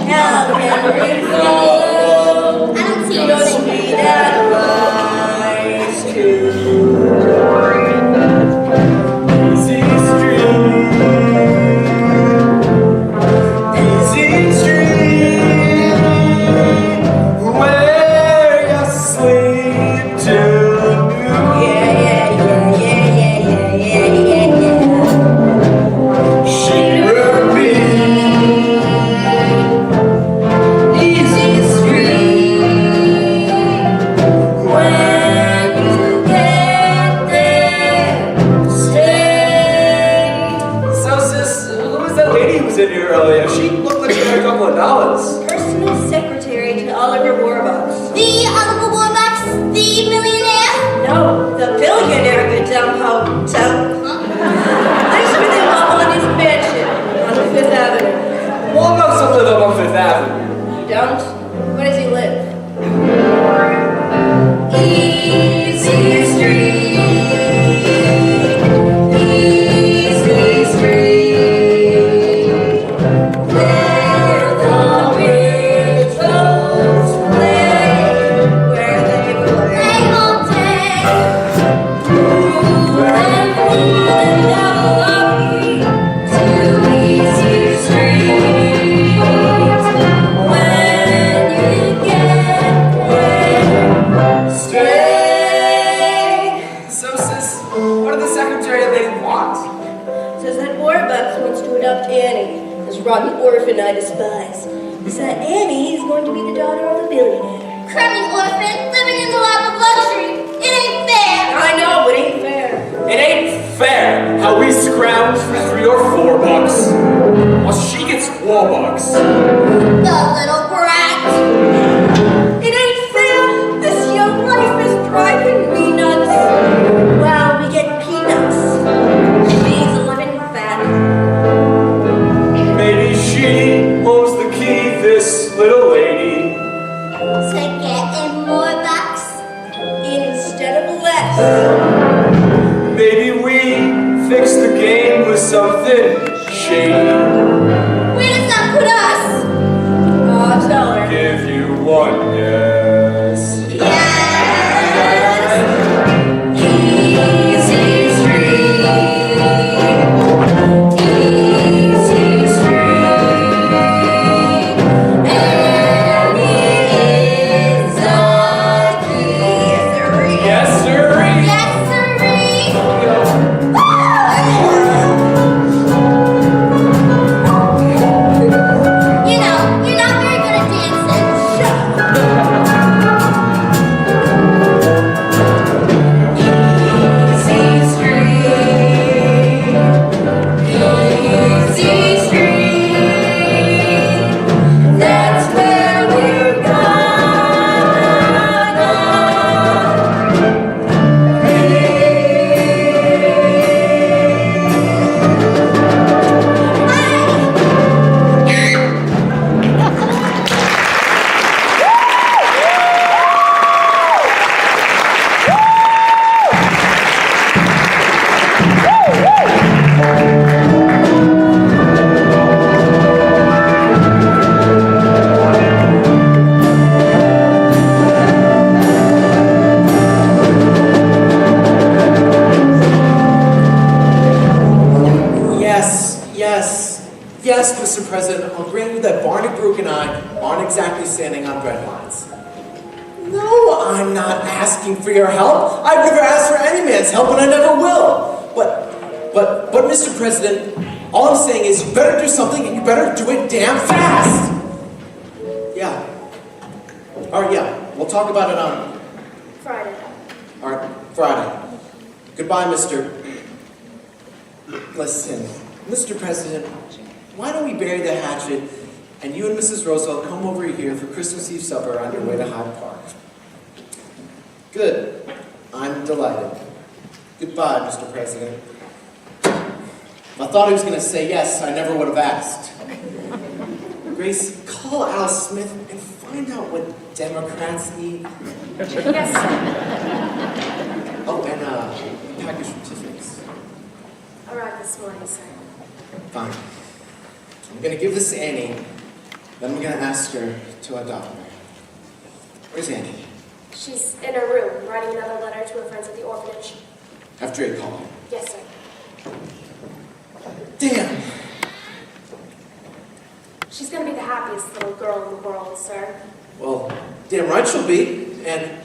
How can we follow? I don't see You it. don't need advice too. Easy street, where you sleep till Yeah. she will be. Easy street. When you get there, stay. So, sis, who was that lady who was in here earlier? She looked like she had a couple of dollars. Personal secretary to Oliver Warbucks. The Uncle Warbucks, the millionaire. No, the billionaire, good dumb hoe. So, lives with him up on his mansion on Fifth Avenue. Warbucks don't live up on Fifth Avenue. You don't? Where does he live? Easy street. Easy street. Where the rich folks play. Where they play. They all day. And lucky to Easy Street. When you get there, stay. So, sis, what did the secretary of they want? Says that Warbucks wants to adopt Annie, this rotten orphan I despise. Said Annie is going to be the daughter of a billionaire. Crummy orphan, living in the lap of luxury. It ain't fair. I know, it ain't fair. It ain't fair how we scrounge for $3 or $4, while she gets Warbucks. The little brat. It ain't fair. This young life is driving me nuts. Well, we get peanuts. She's a living fat. Maybe she holds the key, this little lady. To getting more bucks. Instead of less. Maybe we fix the game with something shady. Where does that put us? Oh, tell her. Give you one guess. Yes. Easy street. Easy street. Annie is a key. Yes, sirree. Yes, sirree. You know, you're not very good at dancing. Shut up. Easy street. Easy street. That's where we're Yes, Mr. President, I'll grant you that Barney Brook and I aren't exactly standing on bread lines. No, I'm not asking for your help. I've never asked for any man's help, and I never will. But, Mr. President, all I'm saying is you better do something, and you better do it damn fast. Yeah. All right, yeah. We'll talk about it on Friday. All right, Friday. Goodbye, Mr. Listen, Mr. President, why don't we bury the hatchet and you and Mrs. Roosevelt come over here for Christmas Eve supper on your way to Hyde Park? Good. I'm delighted. Goodbye, Mr. President. If I thought he was going to say yes, I never would have asked. Grace, call Al Smith and find out what Democrats eat. Yes, sir. Oh, and package from Tiffany's. Arrived this morning, sir. Fine. I'm going to give this to Annie, then I'm going to ask her to adopt her. Where's Annie? She's in her room, writing another letter to her friends at the orphanage. Have Drake call her. Yes, sir. Damn! She's gonna be the happiest little girl in the world, sir. Well, damn right she'll be, and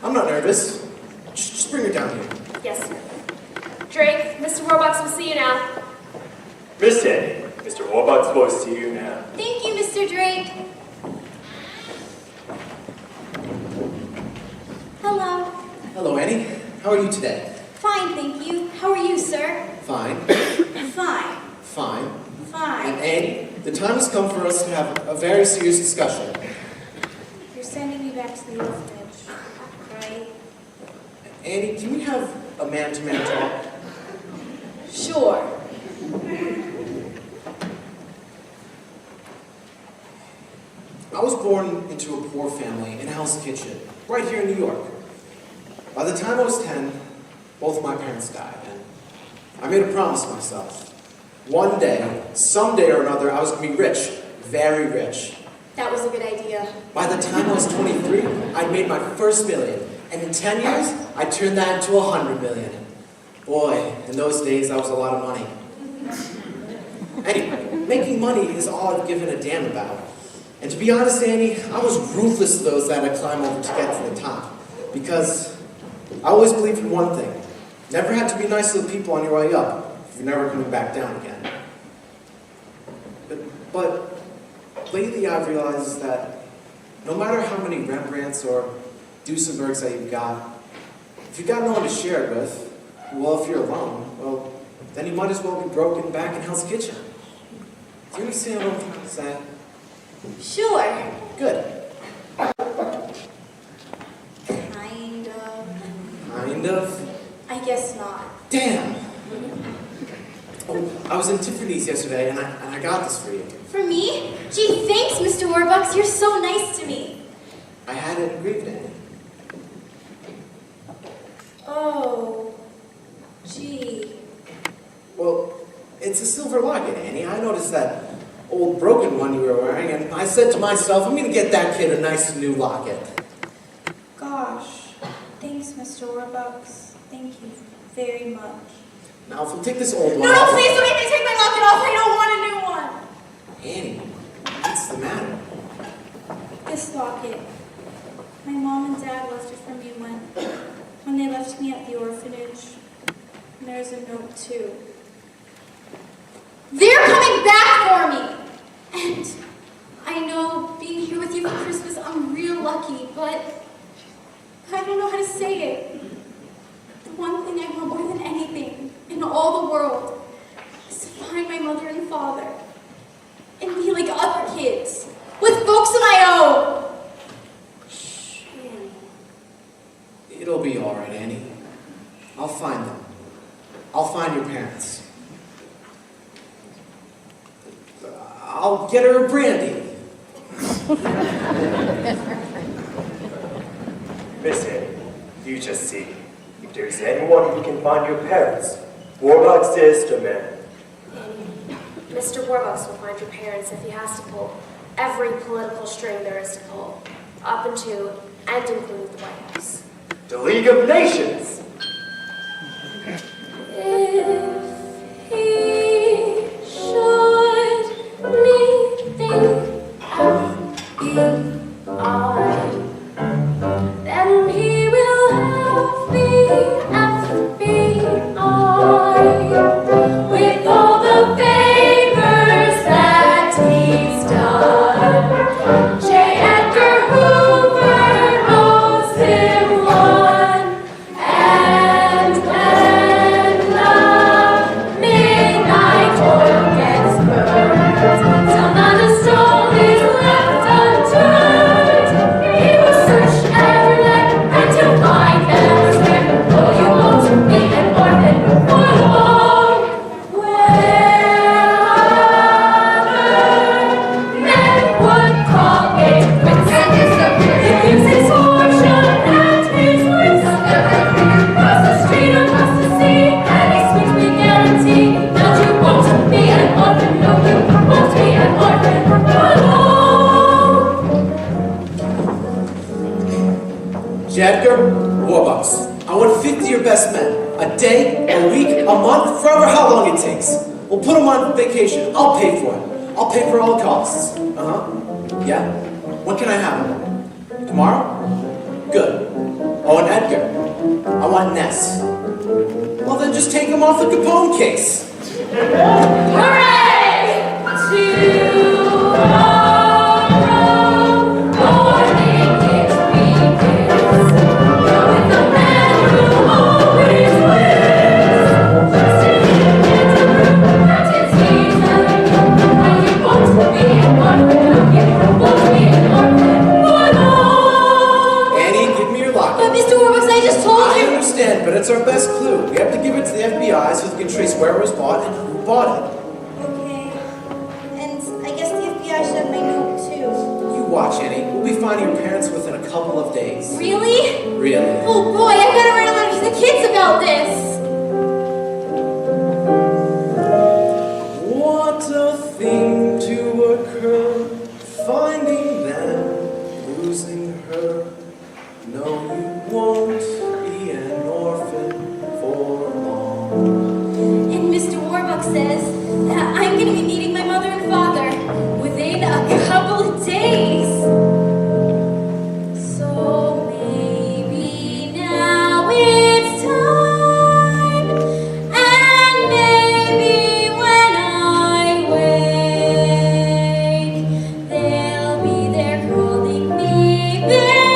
I'm not nervous. Just bring her down here. Yes, sir. Drake, Mr. Warbucks will see you now. Miss Annie, Mr. Warbucks will see you now. Thank you, Mr. Drake. Hello. Hello, Annie. How are you today? Fine, thank you. How are you, sir? Fine. Fine. Fine. And Fine. Annie, the time has come for us to have a very serious discussion. You're sending me back to the orphanage, right? Annie, can we have a man-to-man talk? Sure. I was born into a poor family in Hell's Kitchen, right here in New York. By the time I was 10, both my parents died, and I made a promise to myself. One day, someday or another, I was going to be rich, very rich. That was a good idea. By the time I was 23, I'd made my first million, and in 10 years, I turned that into 100 million. Boy, in those days, that was a lot of money. Anyway, making money is all I've given a damn about. And to be honest, Annie, I was ruthless to those that I climb over to get to the top. Because I always believed in one thing. Never had to be nice to the people on your way up, if you're never coming back down again. But lately I've realized that no matter how many Rembrandts or Duesenbergs that you've got, if you've got no one to share it with, well, if you're alone, well, then you might as well be broken back in Hell's Kitchen. Do you understand what I'm trying to say? Sure. Good. Kind of. Kind of. I guess not. Damn! Oh, I was in Tiffany's yesterday and I got this for you. For me? Gee, thanks, Mr. Warbucks. You're so nice to me. I had it engraved in it. Oh. Gee. Well, it's a silver locket, Annie. I noticed that old broken one you were wearing, and I said to myself, I'm going to get that kid a nice new locket. Gosh. Thanks, Mr. Warbucks. Thank you very much. Now, if we'll take this old one No, off... please don't make me take my locket off. I don't want a new one. Annie, what's the matter? This locket. My mom and dad left it for me when they left me at the orphanage. And there's a note, too. They're coming back for me! And I know being here with you for Christmas, I'm real lucky, but I don't know how to say it. The one thing I want more than anything in all the world is to find my mother and father and be like other kids, with folks of my own. It'll be all right, Annie. I'll find them. I'll find your parents. I'll get her a brandy. Miss Annie, you just see. If there's anyone who can find your parents, Warbucks is the man. Mr. Warbucks will find your parents if he has to pull every political string there is to pull, up into and including the White House. The League of Nations! If he should think FBI, then he will have the FBI with all the favors that he's done. J. Edgar Hoover owes him one, and best men. A day, a week, a month, forever how long it takes. We'll put them on vacation. I'll pay for it. I'll pay for all costs. Yeah? When can I have them? Tomorrow? Good. Oh, and Edgar. I want Ness. Well, then just take him off the Capone case. Hooray! Morning is weekends. You're with the man who always wins. Just a little bit of room at his season. And you want to be an orphan. You want to be an orphan for long. Annie, give me your locket. But Mr. Warbucks, I just told I you. understand, but it's our best clue. We have to give it to the FBI so they can trace where it was bought and who bought it. Okay. And I guess the FBI should have my note too. You watch, Annie. We'll be finding your parents within a couple of days. Really? Really? Oh boy, I've got to write a letter to the kids about this. What a thing to occur, finding them, losing her. No, you won't be an orphan for long. And Mr. Warbucks says that I'm going to be meeting my mother and father within a couple of days. So maybe now it's time. And maybe when I wake, they'll be there calling me baby.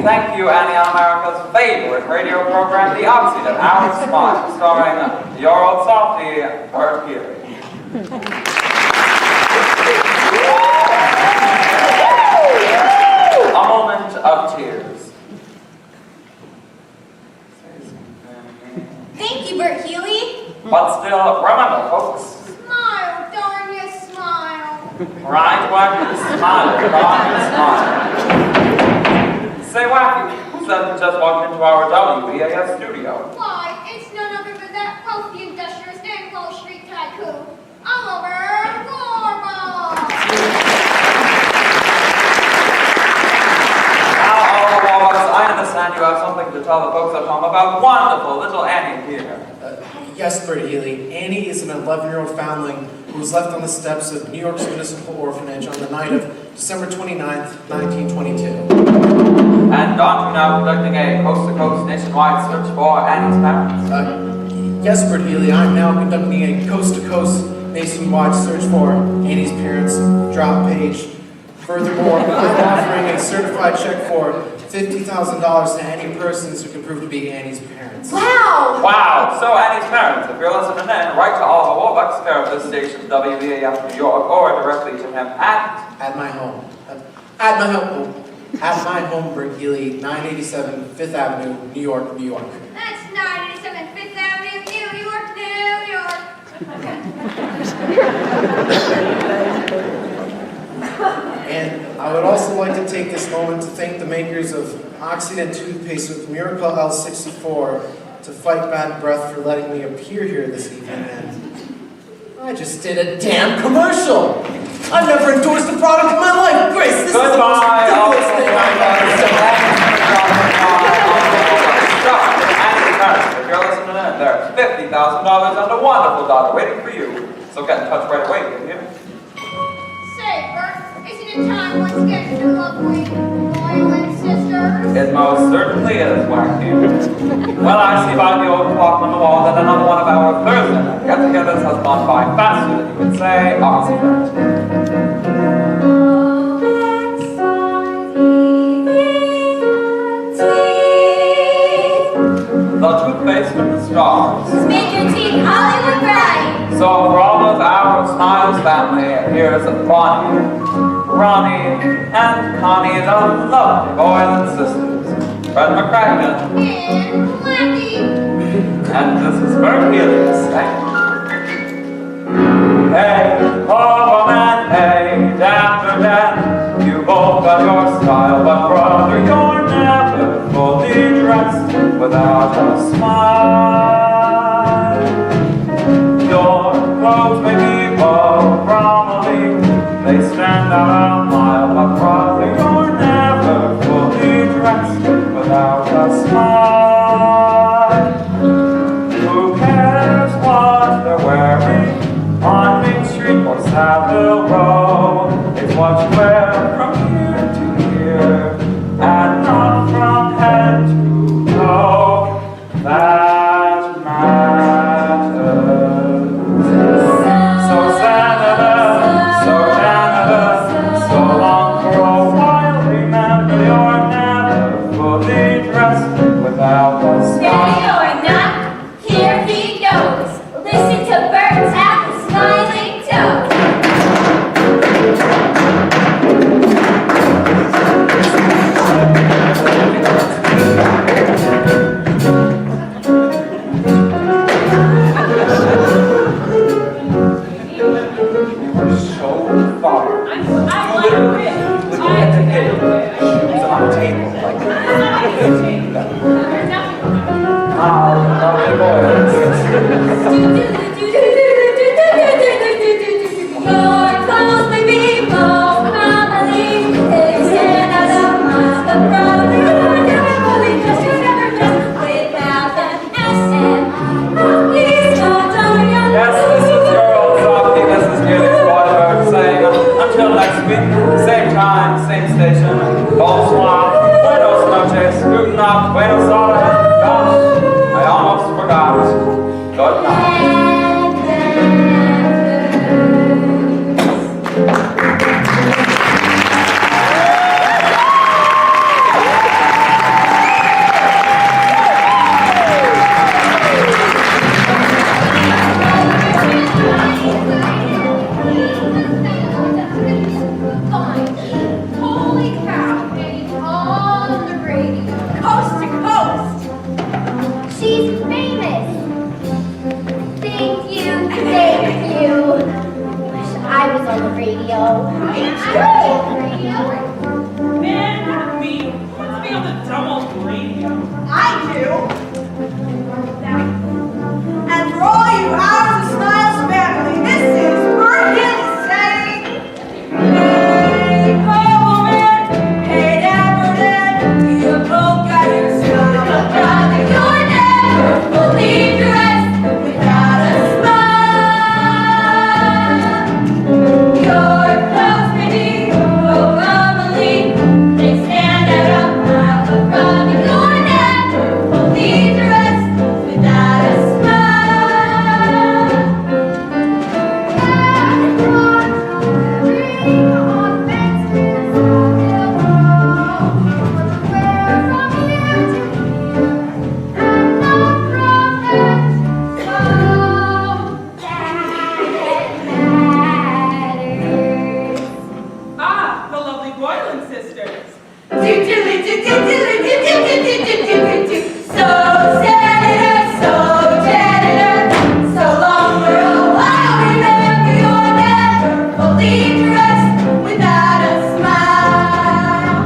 Thank you, Annie, on America's favorite radio program, The Opposite of Our Smile, starring your old softie, Bert Peary. you'll remember, folks. Smile, darn you, smile. Right, Wacky, smile, smile. Say, Wacky, who said you just walked into our WBAS studio? Why, it's none other than that wealthy industrialist and Wall Street tycoon, Oliver Gorman. Now, Oliver Warbucks, I understand you have something to tell the folks at home about wonderful little Annie here. Yes, Bert Healy. Annie is an 11-year-old foundling who was left on the steps of New York's Municipal Orphanage on the night of December 29th, 1922. And aren't you now conducting a coast-to-coast nationwide search for Annie's parents? Yes, Bert Healy. I'm now conducting a coast-to-coast nationwide search for Annie's parents. Drop page. Furthermore, I'm offering a certified check for $50,000 to any persons who can prove to be Annie's parents. Wow! Wow, so Annie's parents, if you're listening in, write to Oliver Warbucks, care of this station, WBAF New York, or directly to him at my home. At my home, Bert Healy, 987 Fifth Avenue, New York, New York. That's 987 Fifth Avenue, New York, New York. And I would also like to take this moment to thank the makers of Oxidant toothpaste with Miracle L64 to fight bad breath for letting me appear here this evening. And I just did a damn commercial! I've never endorsed a product in my life! Grace, this is the most ridiculous thing I've ever said. Annie's parents, if you're listening in, there's $50,000 and a wonderful daughter waiting for you. So get in touch right away, will you? Say, Bert, isn't it time once again to lovely Loyalist sisters? It most certainly is, Wacky. Well, I see by the old clock on the wall that another one of our Thursday night get-togethers has gone by faster than you could say oxygen. The toothpaste from the stars. Make your teeth Hollywood bright. So for all of our Smiles family, here's Bonnie, Ronnie, and Connie, the lovely Boylan sisters, Fred McCracken, And Blackie. and this is Bert Healy saying, hey, oh woman, hey, Dapper Dan, you both got your style, but brother, you're never fully dressed without a smile. Your clothes may be formally, they stand out a mile, but brother, you're never fully dressed without a smile. Who cares what they're wearing on Main Street or Savile Row? It's what you wear from ear to ear, and not from head to toe. That matters. So Senator, so Janitor, so long for a while. Remember, you're never fully dressed without a smile. Ready or not, here he goes. Listen to Bert's apple smiling toes. We're so far. You literally look at the table, shoes on the table, like lovely boys. Your clothes may be formally, they stand out a mile, but brother, you're never fully dressed, you're never dressed without an S&I. Please don't tell me you're Yes, this is your old softy, this is Gilly Squadberg saying, until next week, same time, same station, bonsoir, buenos noches, guten Nacht, buenos Aires, gosh, I almost forgot. Good night. Holy cow, Annie's on the radio, coast to coast. She's famous. Thank you. radio. Man, not me. Who wants to be on the dumb old radio? I do. And for all you Hours of Smiles family, this is Birkin saying, hey, Coleman, hey, Dapperton, you both got your smile, but brother, you'll never believe the rest without a smile. Your clothes may be rumbly, they stand out a mile, but brother, you'll never believe the rest without a smile. Ah, the lovely Boylan sisters. So senator, so janitor, so long for a while. Remember, you'll never believe the rest without a smile.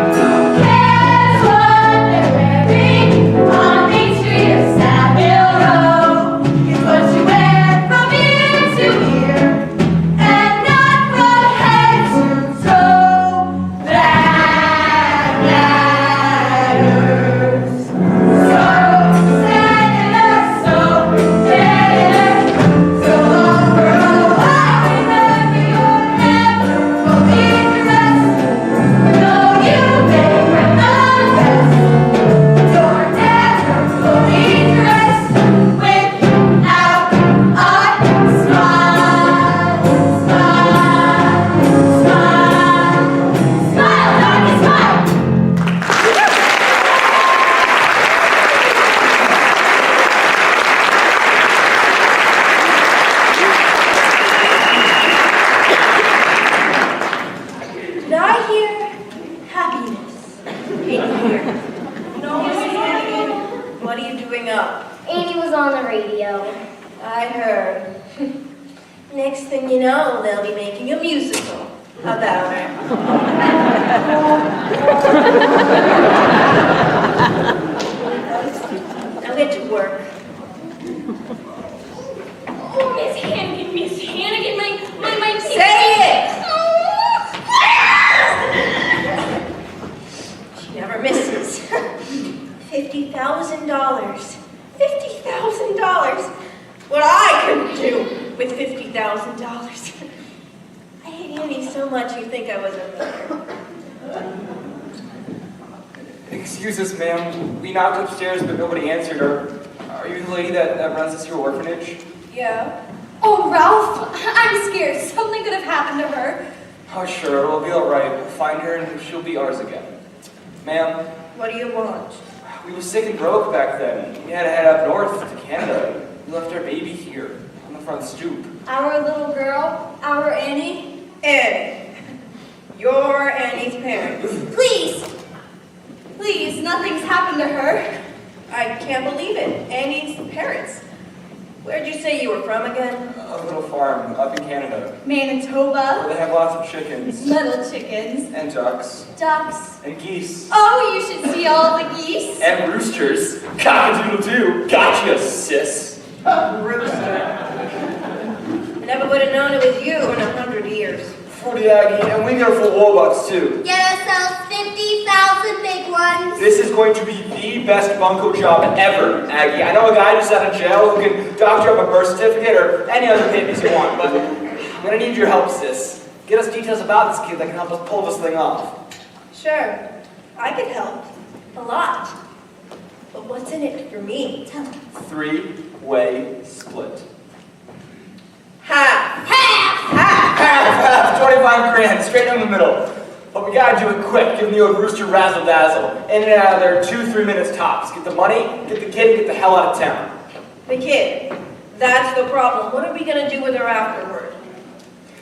Guess what they're wearing on Main Street or Savile Row? It's what you wear from ear to ear, and not from head to toe. That matters. So senator, so janitor, so long for a while. Remember, you'll never believe the rest. No, you may wear the best. You'll never believe the rest without a smile. Smile, smile, smile, Donnie, smile. Did I hear happiness in here? No, Mrs. Hannigan. What are you doing up? Amy was on the radio. I heard. Next thing you know, they'll be making a musical about her. Now get to work. Oh, Miss Hannigan, my Say it! She never misses. $50,000. $50,000. What I couldn't do with $50,000. I hate Annie so much you think I was a mother. Excuse us, ma'am. We knocked upstairs, but nobody answered. Are you the lady that runs this here orphanage? Yeah? Oh, Ralph, I'm scared. Something could have happened to her. Oh, sure. It'll be all right. We'll find her, and she'll be ours again. Ma'am, What do you want? we were sick and broke back then. We had to head up north to Canada. We left our baby here on the front stoop. Our little girl, our Annie. Annie. You're Annie's parents. Please, nothing's happened to her. I can't believe it. Annie's parents. Where'd you say you were from again? A little farm up in Canada Manitoba, where they have lots of chickens little chickens, and ducks ducks. and geese Oh, you should see all the geese. and roosters. Cock-a-doodle-doo. Gotcha, sis. I never would have known it was you in 100 years. 40 Aggie, and we got full Warbucks too. Get ourselves 50,000 big ones. This is going to be the best bunco job ever, Aggie. I know a guy just out of jail who can doctor up a birth certificate or any other papers you want, but I'm gonna need your help, sis. Get us details about this kid that can help us pull this thing off. Sure. I could help. A lot. But what's in it for me? Tell me. 3-way split. Half. Half, 25 grand, straight down the middle. But we gotta do it quick, giving you a rooster razzle dazzle. In and out of there, 2-3 minutes tops. Get the money, get the kid, and get the hell out of town. The kid. That's the problem. What are we gonna do with her afterward?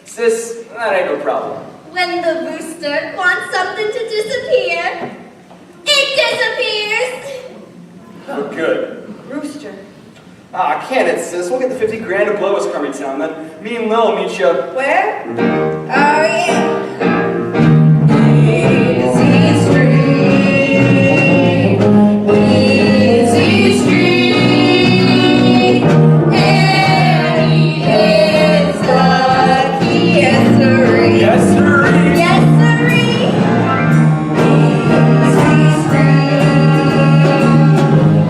Sis, that ain't no problem. When the rooster wants something to disappear, it disappears. We're good. Rooster. Ah, can't it, sis? We'll get the 50 grand to blow us crummy town, then me and Lil meet you. Where? Oh, yeah. Easy Street. Easy Street. Annie is lucky. Yes, sirree. Yes, sir. Yes, sirree.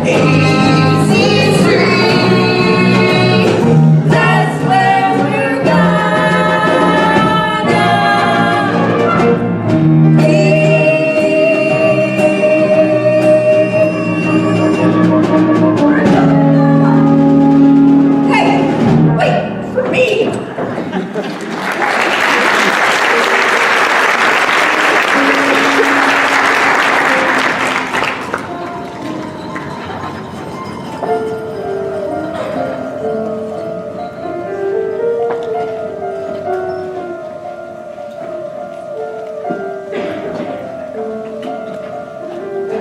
Easy Street. That's where we're Hey, wait for me.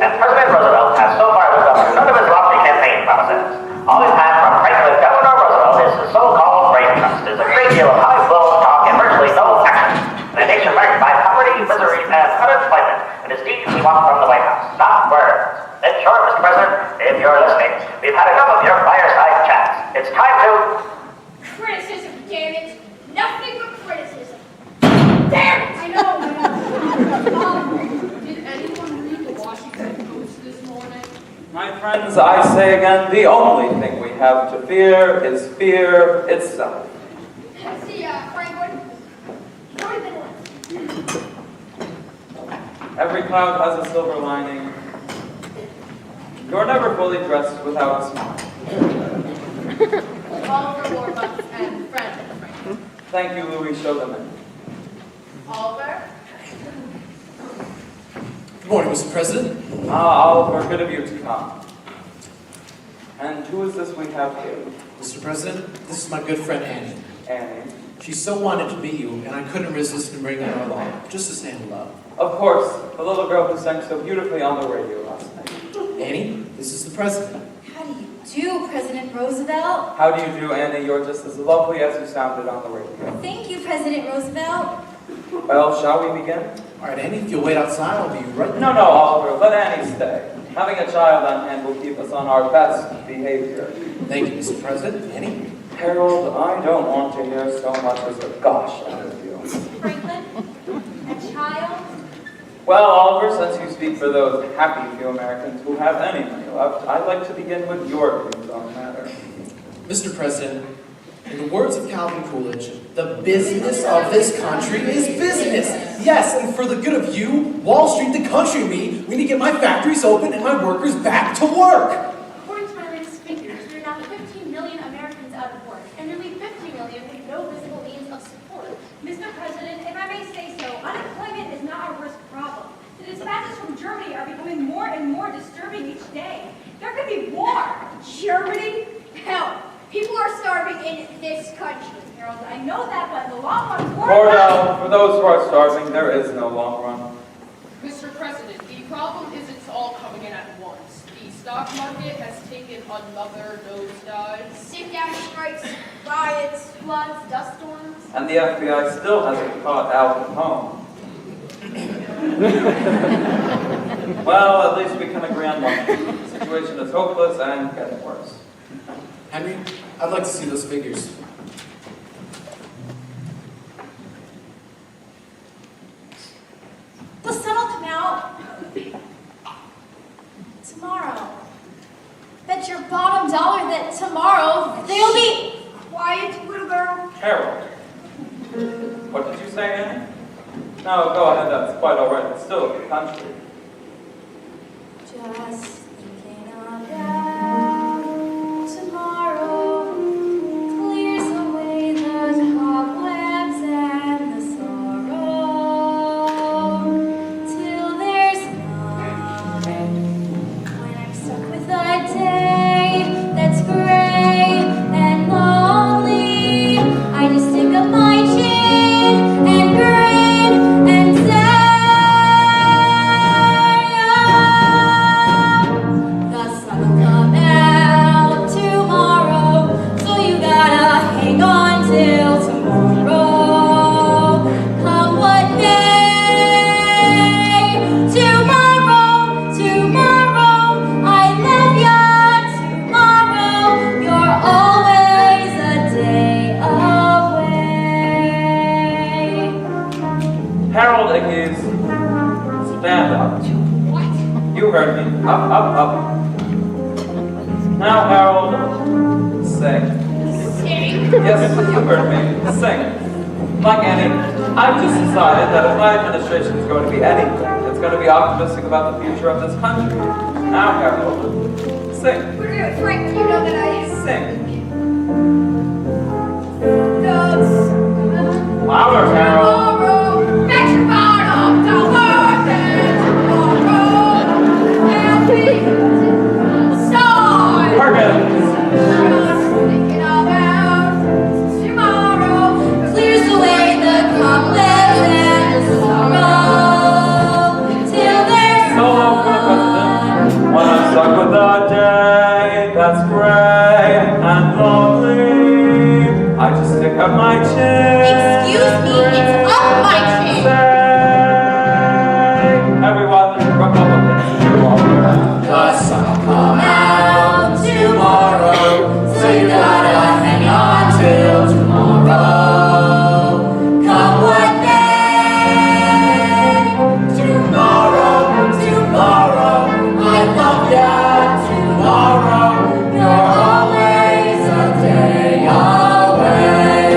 And President Roosevelt has so far lived up to none of his lofty campaign promises. All we've had from Franklin Delano Roosevelt is the so-called brain trust. There's a great deal of high-flow talk and virtually no action. In a nation marked by poverty, misery, and unemployment, it is deeds we want from the White House, not words. In short, Mr. President, if you're listening, we've had enough of your fireside chats. It's time to... Criticism, damn it. Nothing but criticism. Damn it! I know. Did anyone read the Washington Post this morning? My friends, I say again, the only thing we have to fear is fear itself. See, Franklin. What have been like? Every cloud has a silver lining. You're never fully dressed without a smile. Oliver Warbucks and Fred Franklin. Thank you, Louis. Show them in. Oliver? Good morning, Mr. President. Oliver, good of you to come. And who is this we have here? Mr. President, this is my good friend Annie. Annie. She so wanted to meet you, and I couldn't resist in bringing her along, just to say hello. Of course, the little girl who sang so beautifully on the radio last night. Annie, this is the President. How do you do, President Roosevelt? How do you do, Annie? You're just as lovely as you sounded on the radio. Thank you, President Roosevelt. Well, shall we begin? All right, Annie, if you'll wait outside, I'll be right No, Oliver, let Annie stay. Having a child on hand will keep us on our best behavior. Thank you, Mr. President. Annie? Harold, I don't want to hear so much as a gosh out of you. Franklin, a child? Well, Oliver, since you speak for those happy few Americans who have any money left, I'd like to begin with your views on the matter. Mr. President, in the words of Calvin Coolidge, the business of this country is business. Yes, and for the good of you, Wall Street, the country, we need to get my factories open and my workers back to work. According to my latest figures, there are now 15 million Americans out of work, and nearly 50 million with no visible means of support. Mr. President, if I may say so, unemployment is not a worst problem. The dispatches from Germany are becoming more and more disturbing each day. There could be war. Germany? Hell, people are starving in this country, Harold. I know that, but in the long run, war... Cordell, for those who are starving, there is no long run. Mr. President, the problem is it's all coming in at once. The stock market has taken another nosedive. Sit-down strikes, riots, floods, dust storms. And the FBI still hasn't caught Al Capone. Well, at least we can agree on one thing. The situation is hopeless and getting worse. Henry, I'd like to see those figures. The sun will come out tomorrow. Bet your bottom dollar that tomorrow they'll be... Quiet, little girl. Harold. What did you say, Annie? No, go ahead, that's quite all right. It's still a good country. just thinking about tomorrow clears away the cobwebs and the sorrow till there's none. When I'm stuck with a day that's gray and lonely, I just stick up my chin and grin and say, the sun will come out tomorrow, so you gotta hang on till tomorrow. Come what may, tomorrow, tomorrow, I love ya. Tomorrow, you're always a day away. Harold Ickes, stand up. What? You heard me. Up, up, up. Now, Harold, sing. Sing? Yes, you heard me. Sing. Like Annie, I've just decided that if my administration is going to be anything, it's going to be optimistic about the future of this country. Now, Harold, sing. Frank, you know that I Sing. the Louder, Harold. tomorrow. Bet your bottom dollar that tomorrow there'll be sun. Perkins. Just thinking about tomorrow Clears away the cobwebs and the sorrow till there's Solo for the president. When I'm stuck with a day that's gray and lonely, I just stick up my chin. Excuse me, it's up my chin. Say, everyone, Republicans, you all heard. The sun will come out tomorrow, so you gotta hang on till tomorrow. Come what may, tomorrow, tomorrow, I love ya. Tomorrow, you're always a day away.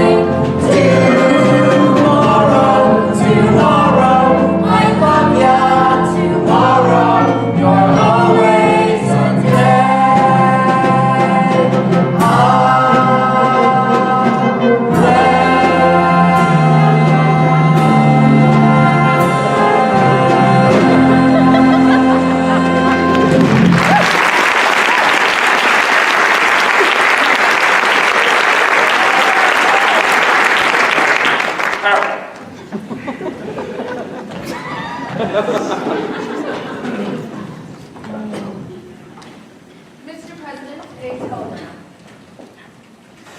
Tomorrow, tomorrow, I love ya. Tomorrow, you're always a day Harold. Mr. President, today's telegram.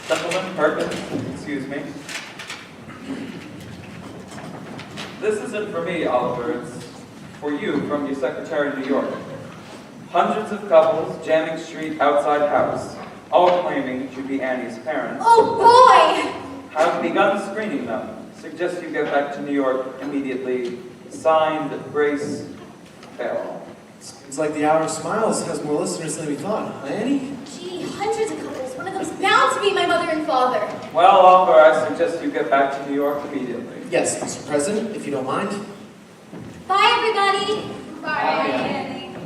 Gentlemen, Perkins, excuse me. This isn't for me, Oliver. It's for you from your secretary in New York. Hundreds of couples jamming street outside house, all claiming to be Annie's parents, Oh boy! have begun screening them. Suggest you get back to New York immediately. Signed, Grace Farrell. Seems like the Hour of Smiles has more listeners than we thought, huh, Annie? Gee, hundreds of couples. One of them's bound to be my mother and father. Well, Oliver, I suggest you get back to New York immediately. Yes, Mr. President, if you don't mind. Bye, everybody. Bye, Annie.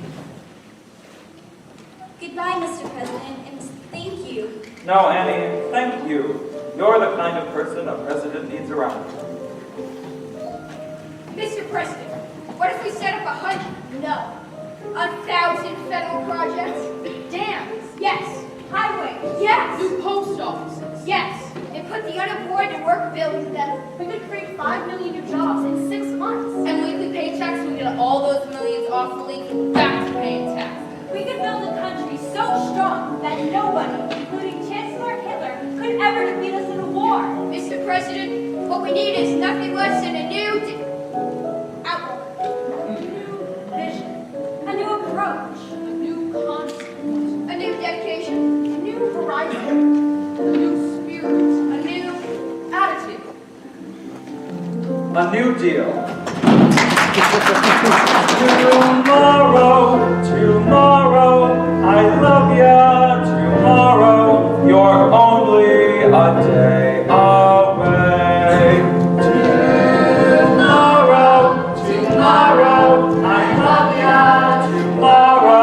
Goodbye, Mr. President, and thank you. No, Annie, thank you. You're the kind of person a president needs around. Mr. President, what if we set up 100, no, 1,000 federal projects? Dams, yes. Highways, yes. New post offices, yes. And put the unemployed to work building them. We could create 5 million new jobs in 6 months. And weekly paychecks would get all those millions off the leak back to paying taxes. We could build a country so strong that nobody, including Chancellor Hitler, could ever defeat us in a war. Mr. President, what we need is nothing less than a new outlook. A new vision, a new approach, A new concept, a new dedication, a new horizon, a new spirit, a new attitude. A new deal. Tomorrow, tomorrow, I love ya. Tomorrow, you're only a day away. Tomorrow, tomorrow, I love ya. Tomorrow,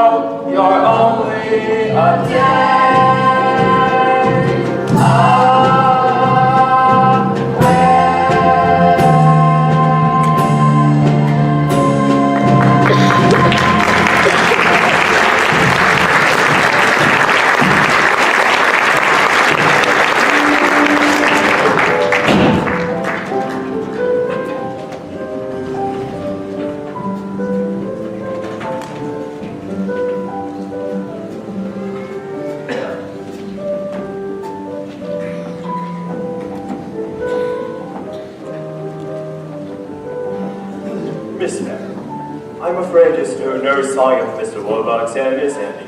register nurse sign of Mr. Warbucks and Miss Annie.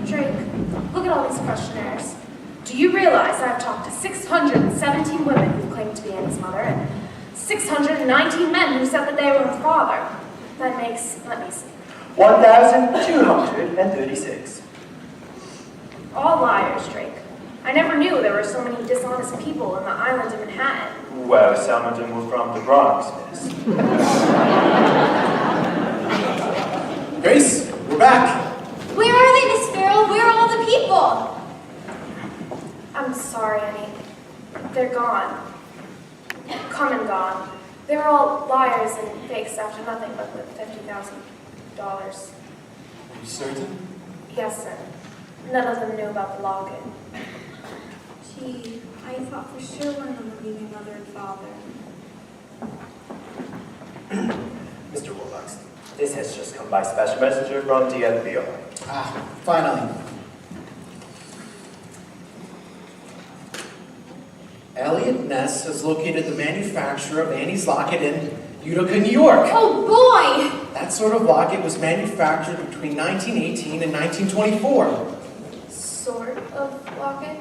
Drake, look at all these questionnaires. Do you realize I've talked to 617 women who claimed to be Annie's mother and 619 men who said that they were her father? That makes, let me see, 1,236. all liars, Drake. I never knew there were so many dishonest people in the island of Manhattan. Well, some of them were from the Bronx, miss. Grace, we're back. Where are they, Miss Farrell? Where are all the people? I'm sorry, Annie. They're gone. Come and gone. They're all liars and fakes after nothing but the $50,000. Are you certain? Yes, sir. None of them knew about the locket. Gee, I thought for sure one of them would be my mother and father. Mr. Warbucks, this has just come by special messenger from the FBI. Ah, finally. Elliot Ness has located the manufacturer of Annie's locket in Utica, New York. Oh boy! That sort of locket was manufactured between 1918 and 1924. Sort of locket?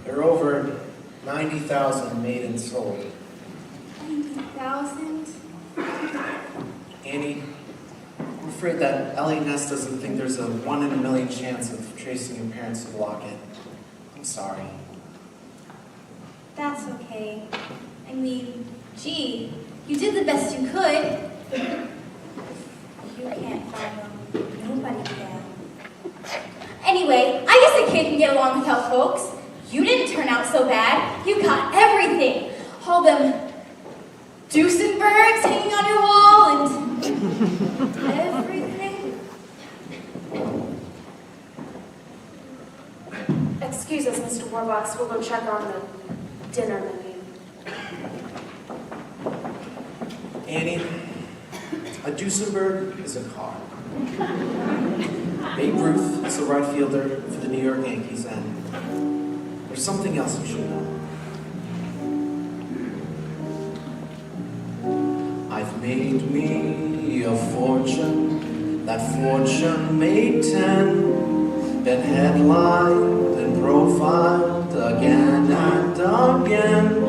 There are over 90,000 made and sold. 90,000? Annie, I'm afraid that Elliot Ness doesn't think there's a 1 in a million chance of tracing your parents to the locket. I'm sorry. That's okay. I mean, gee, you did the best you could. You can't find them. Nobody can. Anyway, I guess a kid can get along without folks. You didn't turn out so bad. You got everything. All them Duesenbergs hanging on your wall and everything. Excuse us, Mr. Warbucks. We'll go check on the dinner menu. Annie, a Duesenberg is a car. Babe Ruth is the right fielder for the New York Yankees, and there's something else you should know. I've made me a fortune, that fortune made 10, been headlined and profiled again and again,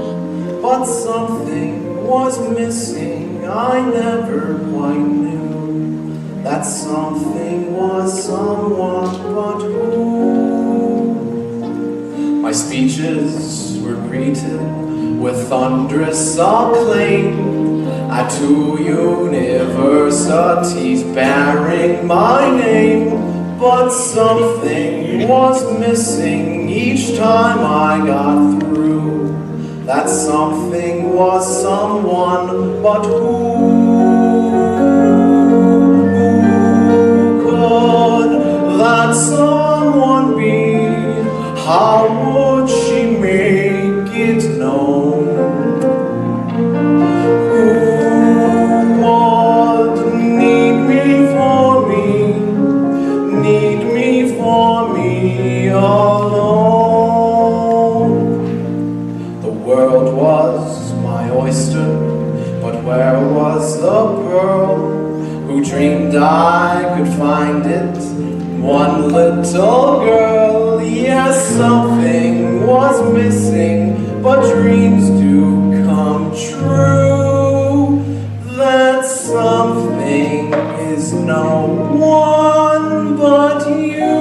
but something was missing I never quite knew. That something was someone but who? My speeches were greeted with thunderous acclaim at 2 universities bearing my name, but something was missing each time I got through. That something was someone but who? That someone be? How would she make it known? Who would need me for me alone? The world was my oyster, but where was the pearl? Who dreamed I could find it? One little girl, yes, something was missing, but dreams do come true. That something is no one but you.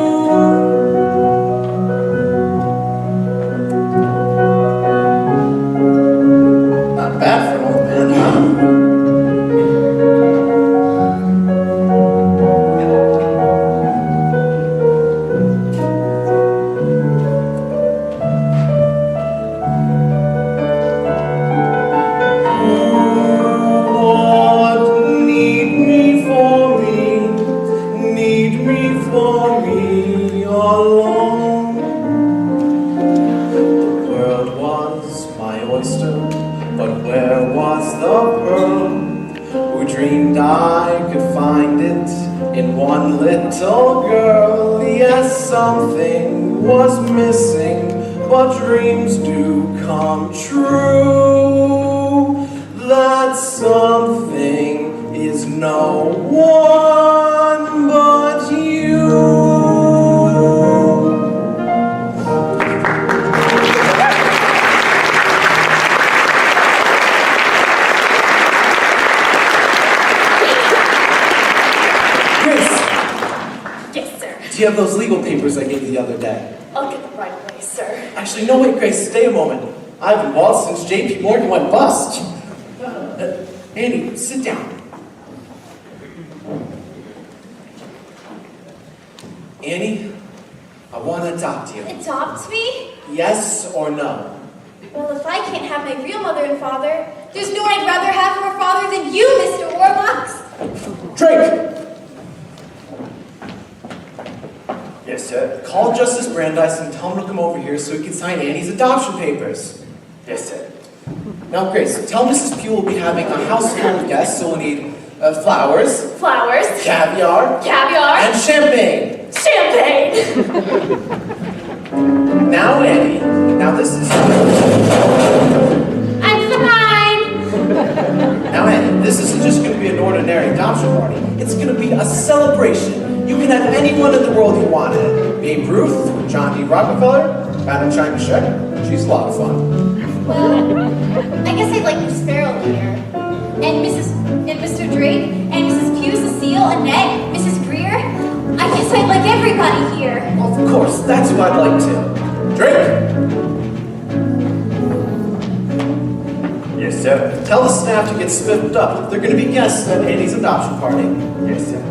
Not bad for an old man, huh? Little girl, yes, something was missing, but dreams do come true. That something is no one but you. Yes, sir. Do you have those legal papers I gave you the other day? I'll get them right away, sir. Actually, no, wait, Grace, stay a moment. I've been bought since J.P. Morgan went bust. Annie, sit down. Annie, I want to adopt you. Adopt me? Yes or no? Well, if I can't have my real mother and father, there's no one I'd rather have for a father than you, Mr. Warbucks. Drake! Yes, sir. Call Justice Brandeis and tell him to come over here so he can sign Annie's adoption papers. Yes, sir. Now, Grace, tell Mrs. Pugh we'll be having a house full of guests, so we'll need flowers, Flowers. caviar, Caviar. and champagne. Champagne. Now, Annie, now this is... I'm fine. Now, Annie, this isn't just going to be an ordinary adoption party. It's going to be a celebration. You can have anyone in the world you want in it. Babe Ruth, John D. Rockefeller, Madam China Shek. She's a lot of fun. Well, I guess I'd like Miss Farrell here. And Mr. Drake, and Mrs. Pugh, Cecile, Annette, Mrs. Greer. I guess I'd like everybody here. Well, of course, that's who I'd like to. Drake! Yes, sir. Tell the staff to get spiffed up. They're going to be guests at Annie's adoption party. Yes, sir.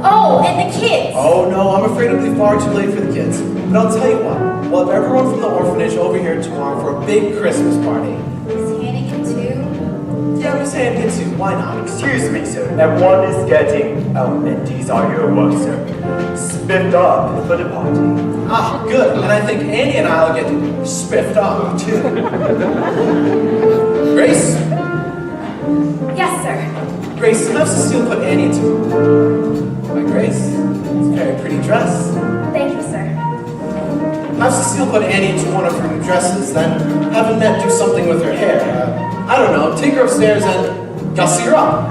Oh, and the kids. Oh, no, I'm afraid it'll be far too late for the kids. But I'll tell you what. We'll have everyone from the orphanage over here tomorrow for a big Christmas party. Miss Hannigan, too. Yeah, Miss Hannigan too. Why not? Excuse me, sir. Everyone is getting, and these are your words, sir, spiffed up for the party. Ah, good. And I think Annie and I will get spiffed up, too. Grace? Yes, sir. Grace, have Cecile put Annie into... Why, Grace, it's a very pretty dress. Thank you, sir. Have Cecile put Annie into one of her new dresses, then have Annette do something with her hair. I don't know, take her upstairs and gussy her up.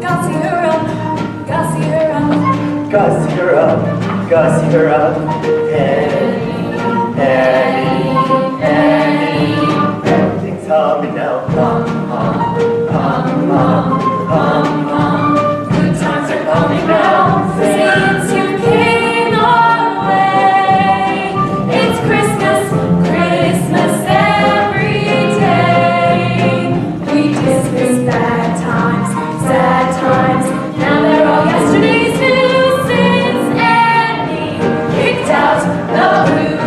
Gussy her up. Gussy her up. Gussy her up, gussy her up, Annie, everything's humming now. Hum, hum, hum, hum, hum, hum. Good times are coming now. Since you came our way. It's Christmas, Christmas every day. We dismiss bad times, sad times. Now they're all yesterdays too. Since Annie kicked out the blues.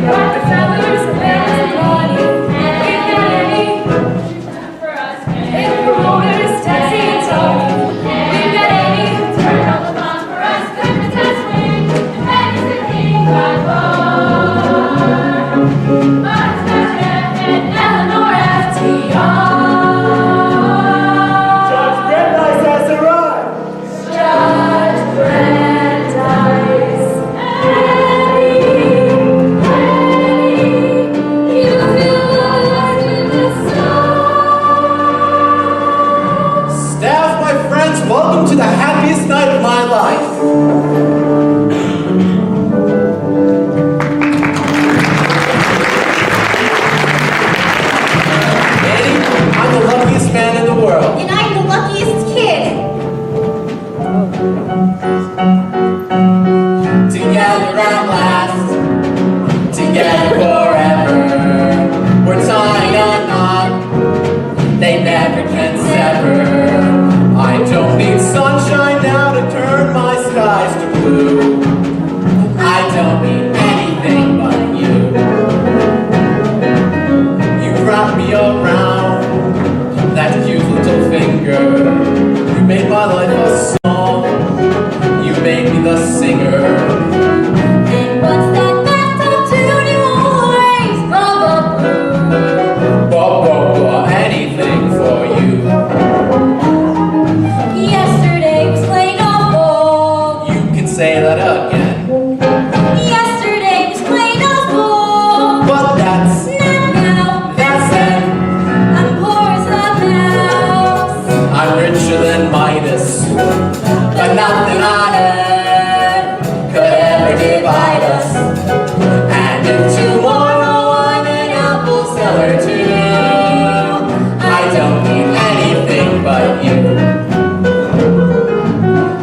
Rockefellers, bells, and money. We've got Annie for us. In promoters, taxi and talk. We've got Annie. Turn on the fun for us. Goodness has wings. And it's the king by far. Martin Smash and Eleanor FTR. Judge Brandeis has arrived. Judge Brandeis. Annie, you feel lost in the snow. Staff, my friends, welcome to the happiest night of my life. Annie, I'm the luckiest man in the world. And I'm the luckiest kid. Together at last, together forever. We're tying a knot, they never can sever. I don't need sunshine now to turn my skies to blue. I don't need anything but you. You wrap me around that cute little finger. You made my life a song. You made me the singer. And what's that bathtub tune you always blah, Anything for you. Yesterday was plain awful. You can say that again. Yesterday was plain awful. But that's Now, that's it. I'm poor and Midas, but nothing on earth could ever divide us. And if tomorrow I'm an apple seller too, I don't need anything but you.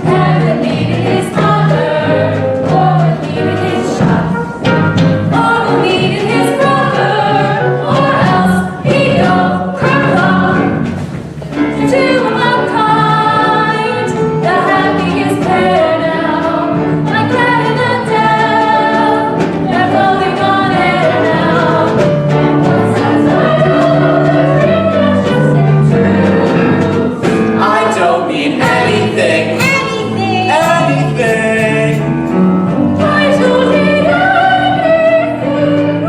Heaven needed his mother, or needed his shop, or needed his brother, or else he'd go crack. Two of a kind, the happiest pair now, like Glad and Adele, they're floating on air now. And what's that I don't need anything, anything. I don't need anything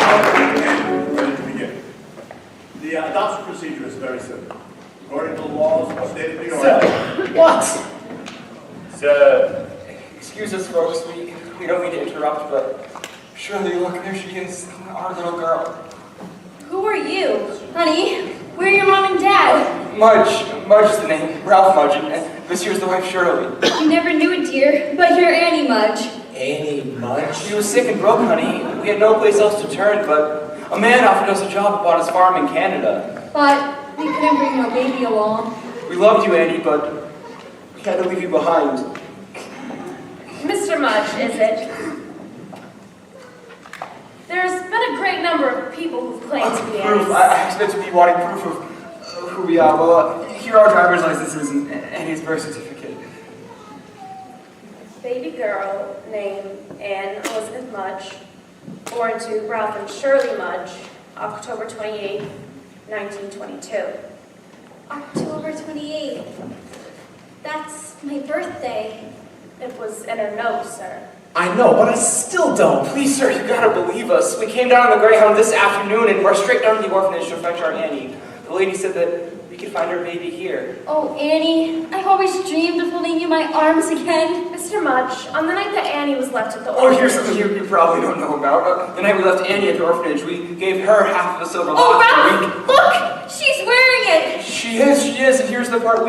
Ready to begin. The adoption procedure is very simple. According to the laws of the state of New York. What? Sir, Excuse us, folks. We don't mean to interrupt, but surely, look, there she is, our little girl. Who are you? Honey, where are your mom and dad? Mudge is the name, Ralph Mudge, and this here's the wife, Shirley. You never knew it, dear, but you're Annie Mudge. Annie Mudge? She was sick and broke, honey. We had no place else to turn, but a man offered us a job upon his farm in Canada. But we couldn't bring your baby along. We loved you, Annie, but we had to leave you behind. Mr. Mudge, is it? There's been a great number of people who've claimed to be Proof. Annie's. I expect to be wanting proof of who we are. Well, here are our driver's licenses and Annie's birth certificate. Baby girl named Anne Elizabeth Mudge, born to Ralph and Shirley Mudge, October 28, 1922. October 28th. That's my birthday. It was in her note, sir. I know, but I still don't. Please, sir, you gotta believe us. We came down on the Greyhound this afternoon and we're straight down to the orphanage to fetch our Annie. The lady said that we could find her baby here. Oh, Annie, I've always dreamed of holding you in my arms again. Mr. Mudge, on the night that Annie was left at the Oh, orphanage... here's something you probably don't know about. The night we left Annie at the orphanage, we gave her half of a silver Oh, lock. Ralph, look! She's wearing it! She is, and here's the part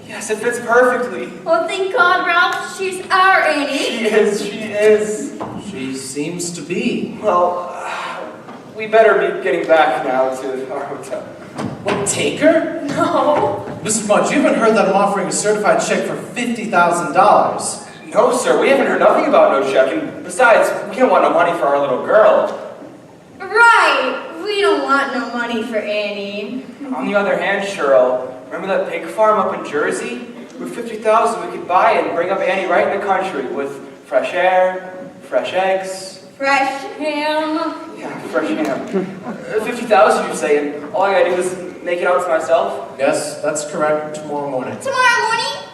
yes, it fits perfectly. Oh, thank God, Ralph, she's our Annie. She is. She seems to be. Well, we better be getting back now to our hotel. What, take her? No. Mr. Mudge, you haven't heard that I'm offering a certified check for $50,000. No, sir, we haven't heard nothing about no check, and besides, we don't want no money for our little girl. Right, we don't want no money for Annie. On the other hand, Cheryl, remember that pig farm up in Jersey? With $50,000 we could buy it and bring up Annie right in the country with fresh air, fresh eggs. Fresh ham. Yeah, fresh ham. 50,000 you say, and all I gotta do is make it out to myself? Yes, that's correct. Tomorrow morning. Tomorrow morning?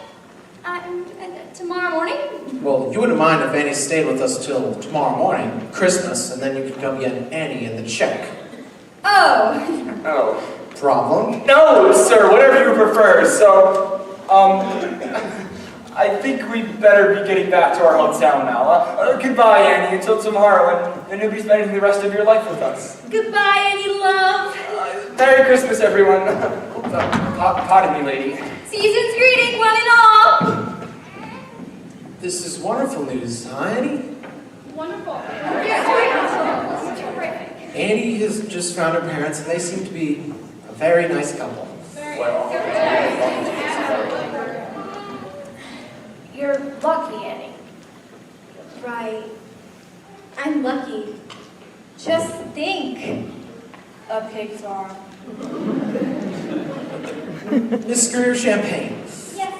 Tomorrow morning? Well, you wouldn't mind if Annie stayed with us till tomorrow morning, Christmas, and then you could come get Annie and the check. Oh. Oh. Problem? No, sir, whatever you prefer. So, I think we better be getting back to our hometown now. Goodbye, Annie, until tomorrow, and then you'll be spending the rest of your life with us. Goodbye, Annie love. Merry Christmas, everyone. Pardon me, lady. Season's greeting, one and all. This is wonderful news, huh, Annie? Wonderful. Annie has just found her parents, and they seem to be a very nice couple. You're lucky, Annie. Right. I'm lucky. Just think. A pig farm. Miss Greer, champagne. Yes.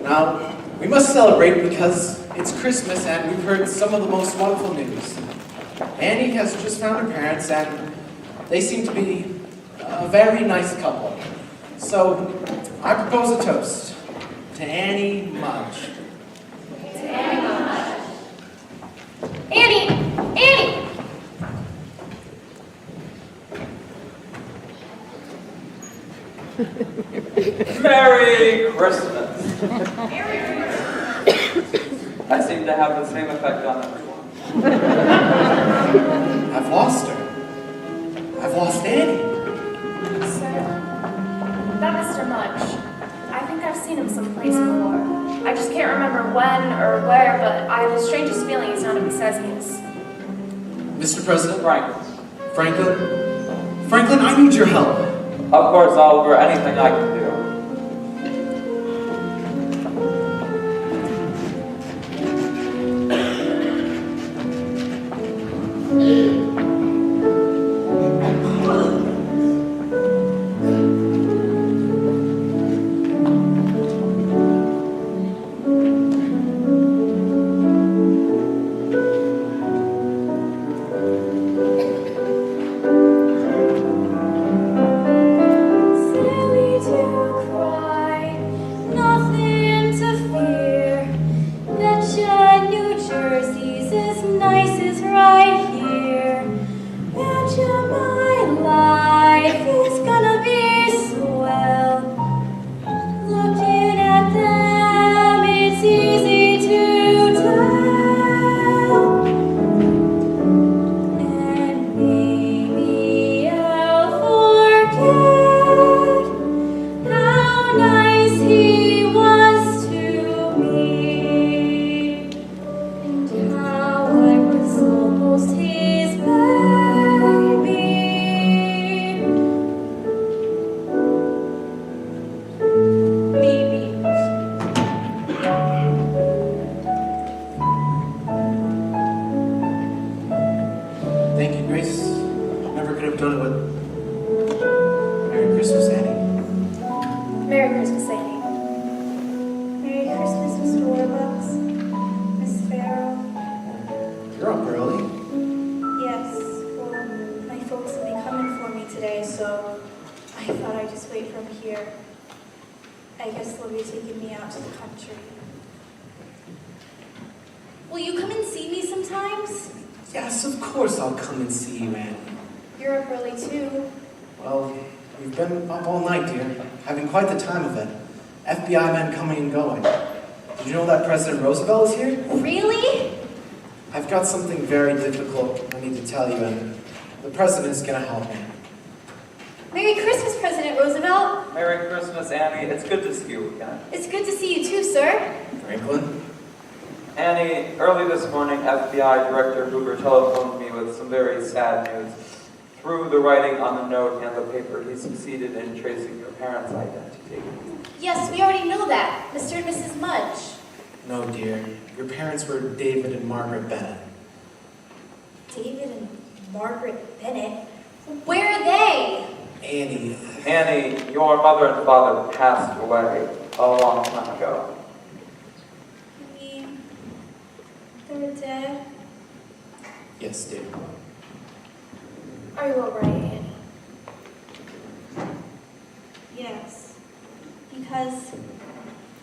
Now, we must celebrate because it's Christmas and we've heard some of the most wonderful news. Annie has just found her parents and they seem to be a very nice couple. So, I propose a toast to Annie Mudge. To Annie Mudge. Annie! Annie! Merry Christmas. I seem to have the same effect on everyone. I've lost her. I've lost Annie. Sir, that Mr. Mudge, I think I've seen him someplace before. I just can't remember when or where, but I have the strangest feeling he's not who he says he is. Mr. President? Franklin, Franklin, I need your help. of course I'll do anything I can do. Silly to cry, nothing to fear. Betcha New Jersey's as nice as right here. Betcha my life is gonna be swell. Looking at them, it's easy to tell. And maybe I'll forget how nice he was to me, and how I was almost his baby. Maybe. Thank you, Grace. Never could have done it with... Merry Christmas, Annie. Merry Christmas, Annie. Merry Christmas, Mr. Warbucks. Miss Farrell. You're up early. Yes, well, my folks will be coming for me today, so I thought I'd just wait from here. I guess they'll be taking me out to the country. Will you come and see me sometimes? Yes, of course I'll come and see you, Annie. You're up early too. Well, we've been up all night, dear. Having quite the time of it. FBI men coming and going. Did you know that President Roosevelt is here? Really? I've got something very difficult I need to tell you, and the President is going to help me. Merry Christmas, President Roosevelt. Merry Christmas, Annie. It's good to see you again. It's good to see you too, sir. Franklin? Annie, early this morning, FBI Director Hoover telephoned me with some very sad news. Through the writing on the note and the paper, he succeeded in tracing your parents' identity. Yes, we already know that, Mr. and Mrs. Mudge. No, dear. Your parents were David and Margaret Bennett. David and Margaret Bennett? Where are they? Annie. Annie, your mother and father passed away a long time ago. You mean they're dead? Yes, dear. Are you all right, Annie? Yes. Because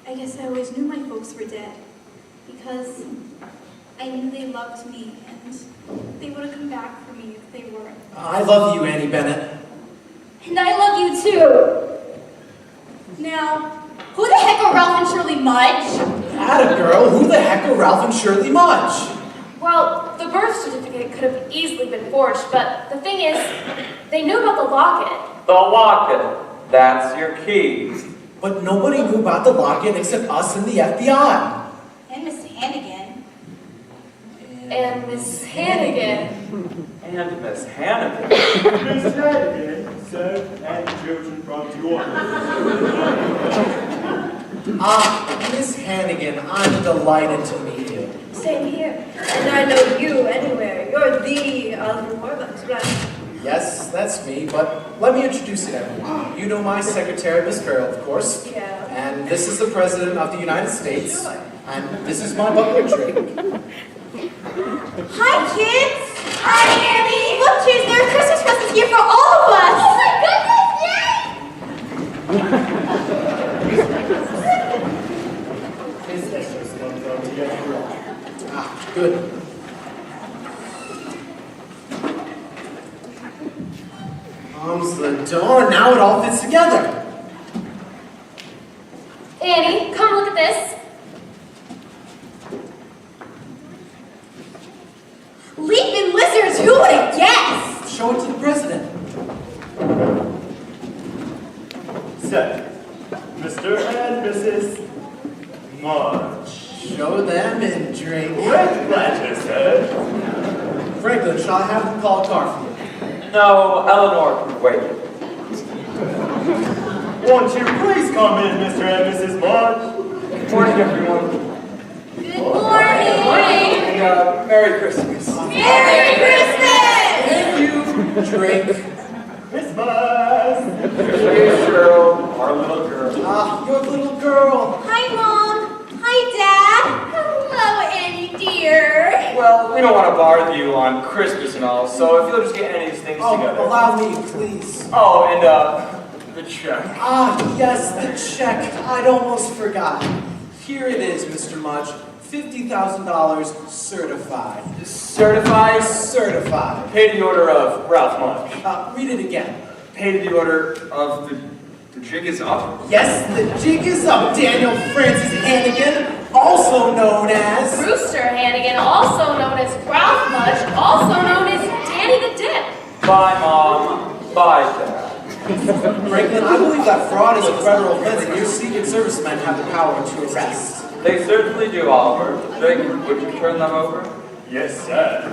I guess I always knew my folks were dead. Because I knew they loved me and they would have come back for me if they weren't. I love you, Annie Bennett. And I love you too. Now, who the heck are Ralph and Shirley Mudge? Atta girl, who the heck are Ralph and Shirley Mudge? Well, the birth certificate could have easily been forged, but the thing is, they knew about the locket. The locket. That's your key. But nobody knew about the locket except us and the FBI. And Miss Hannigan. And Miss Hannigan. And Miss Hannigan. Miss Hannigan, sir, and children from York. Miss Hannigan, I'm delighted to meet you. Same here. And I know you anywhere. You're the Alvin Warbucks, right? Yes, that's me, but let me introduce you to everyone. You know my secretary, Miss Farrell, of course. Yeah. And this is the President of the United States. Sure. And this is my butler, Drake. Hi, kids! Hi, Annie! Look, kids, there are Christmas presents here for all of us! Oh my goodness, yay! Good. Mom's the door, now it all fits together. Annie, come look this. Leaping lizards, who would have guessed? Show it to the president. Sir, Mr. and Mrs. March. Show them and drink. With pleasure, sir. Franklin, shall I have them call a car for you? No, Eleanor can wait. Won't you please come in, Mr. and Mrs. March? Good morning, everyone. Good morning. And Merry Christmas. Merry Christmas! Thank you. Drink. Christmas! Here's Cheryl, our little girl. Ah, your little girl. Hi, Mom. Hi, Dad. Hello, Annie dear. Well, we don't want to bother you on Christmas and all, so if you'll just get any of these things Oh, together. allow me, please. Oh, and the check. Ah, yes, the check. I'd almost forgot. Here it is, Mr. Mudge. $50,000 certified. Certified? Certified. Paid the order of Ralph Mudge. Read it again. Paid the order of the jig is up. Yes, the jig is up, Daniel Francis Hannigan, also known as... Brewster Hannigan, also known as Ralph Mudge, also known as Danny the Dip. Bye, Mom. Bye, Dad. Franklin, I believe that fraud is a federal offense and your Secret Service men have the power to arrest. They certainly do, Oliver. Jake, would you turn them over? Yes, sir.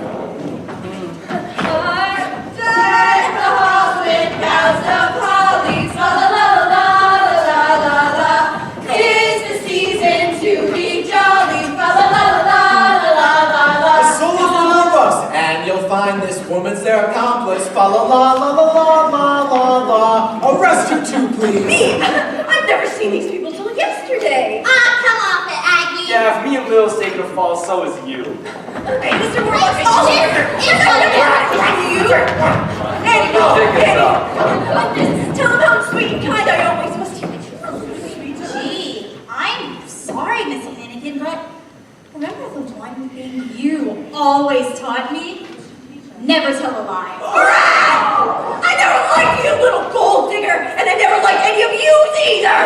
Deck the halls with boughs of holly, fa la la la la la la la. 'Tis the season to be jolly, fa la la la la la la la. The soul of Columbus, and you'll find this woman's their accomplice. Fa la la la la la la la la. Arrest you two, please. I've never seen these people till yesterday. Come off it, Aggie. Yeah, if me and Lil's taking a fall, so is you. Hey, Mr. Morgan, it's on the you. Hey, no, Take it up. goodness, tell them how sweet and kind I always was to you. Gee, I'm sorry, Miss Hannigan, but remember the one thing you always taught me? Never tell a lie. I never liked you, little gold digger, and I never liked any of you either.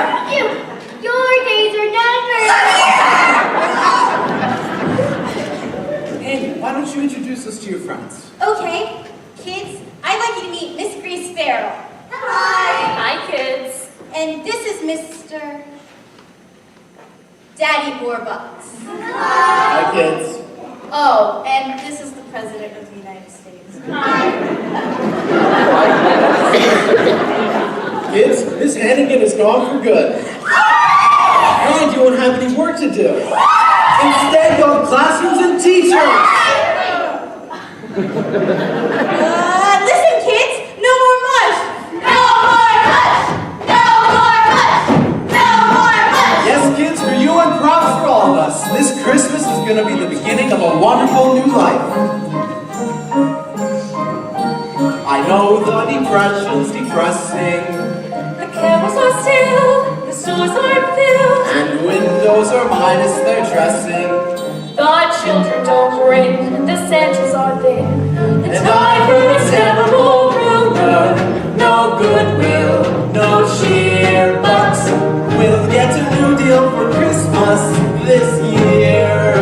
Your days are never. Andy, why don't you introduce us to your friends? Okay, kids, I'd like you to meet Miss Grace Farrell. Hi. Hi, kids. And this is Mr. Daddy Warbucks. Hi, kids. Oh, and this is the President of the United States. Kids, Miss Hannigan is gone for good. And you won't have any work to do. Instead, you'll have classrooms and teachers. Listen, kids, no more mush. No more mush. No more mush. No more mush. Yes, kids, for you and props for all of us. This Christmas is going to be the beginning of a wonderful new life. I know the depression's depressing. The cameras are still, the stores are filled. And windows are minus their dressing. The children don't bring, the Santas are there. The And time I for heard a terrible rumor. no goodwill, no cheer, but we'll get a new deal for Christmas this year.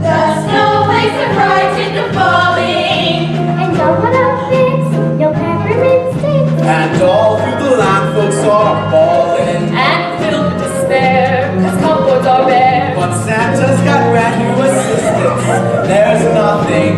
The snowflakes are bright in the falling. And no one outfits, no peppermint sticks. And all through the land folks are bawling. And filled with despair, cause cupboards are bare. But Santa's got brand new assistants. There's nothing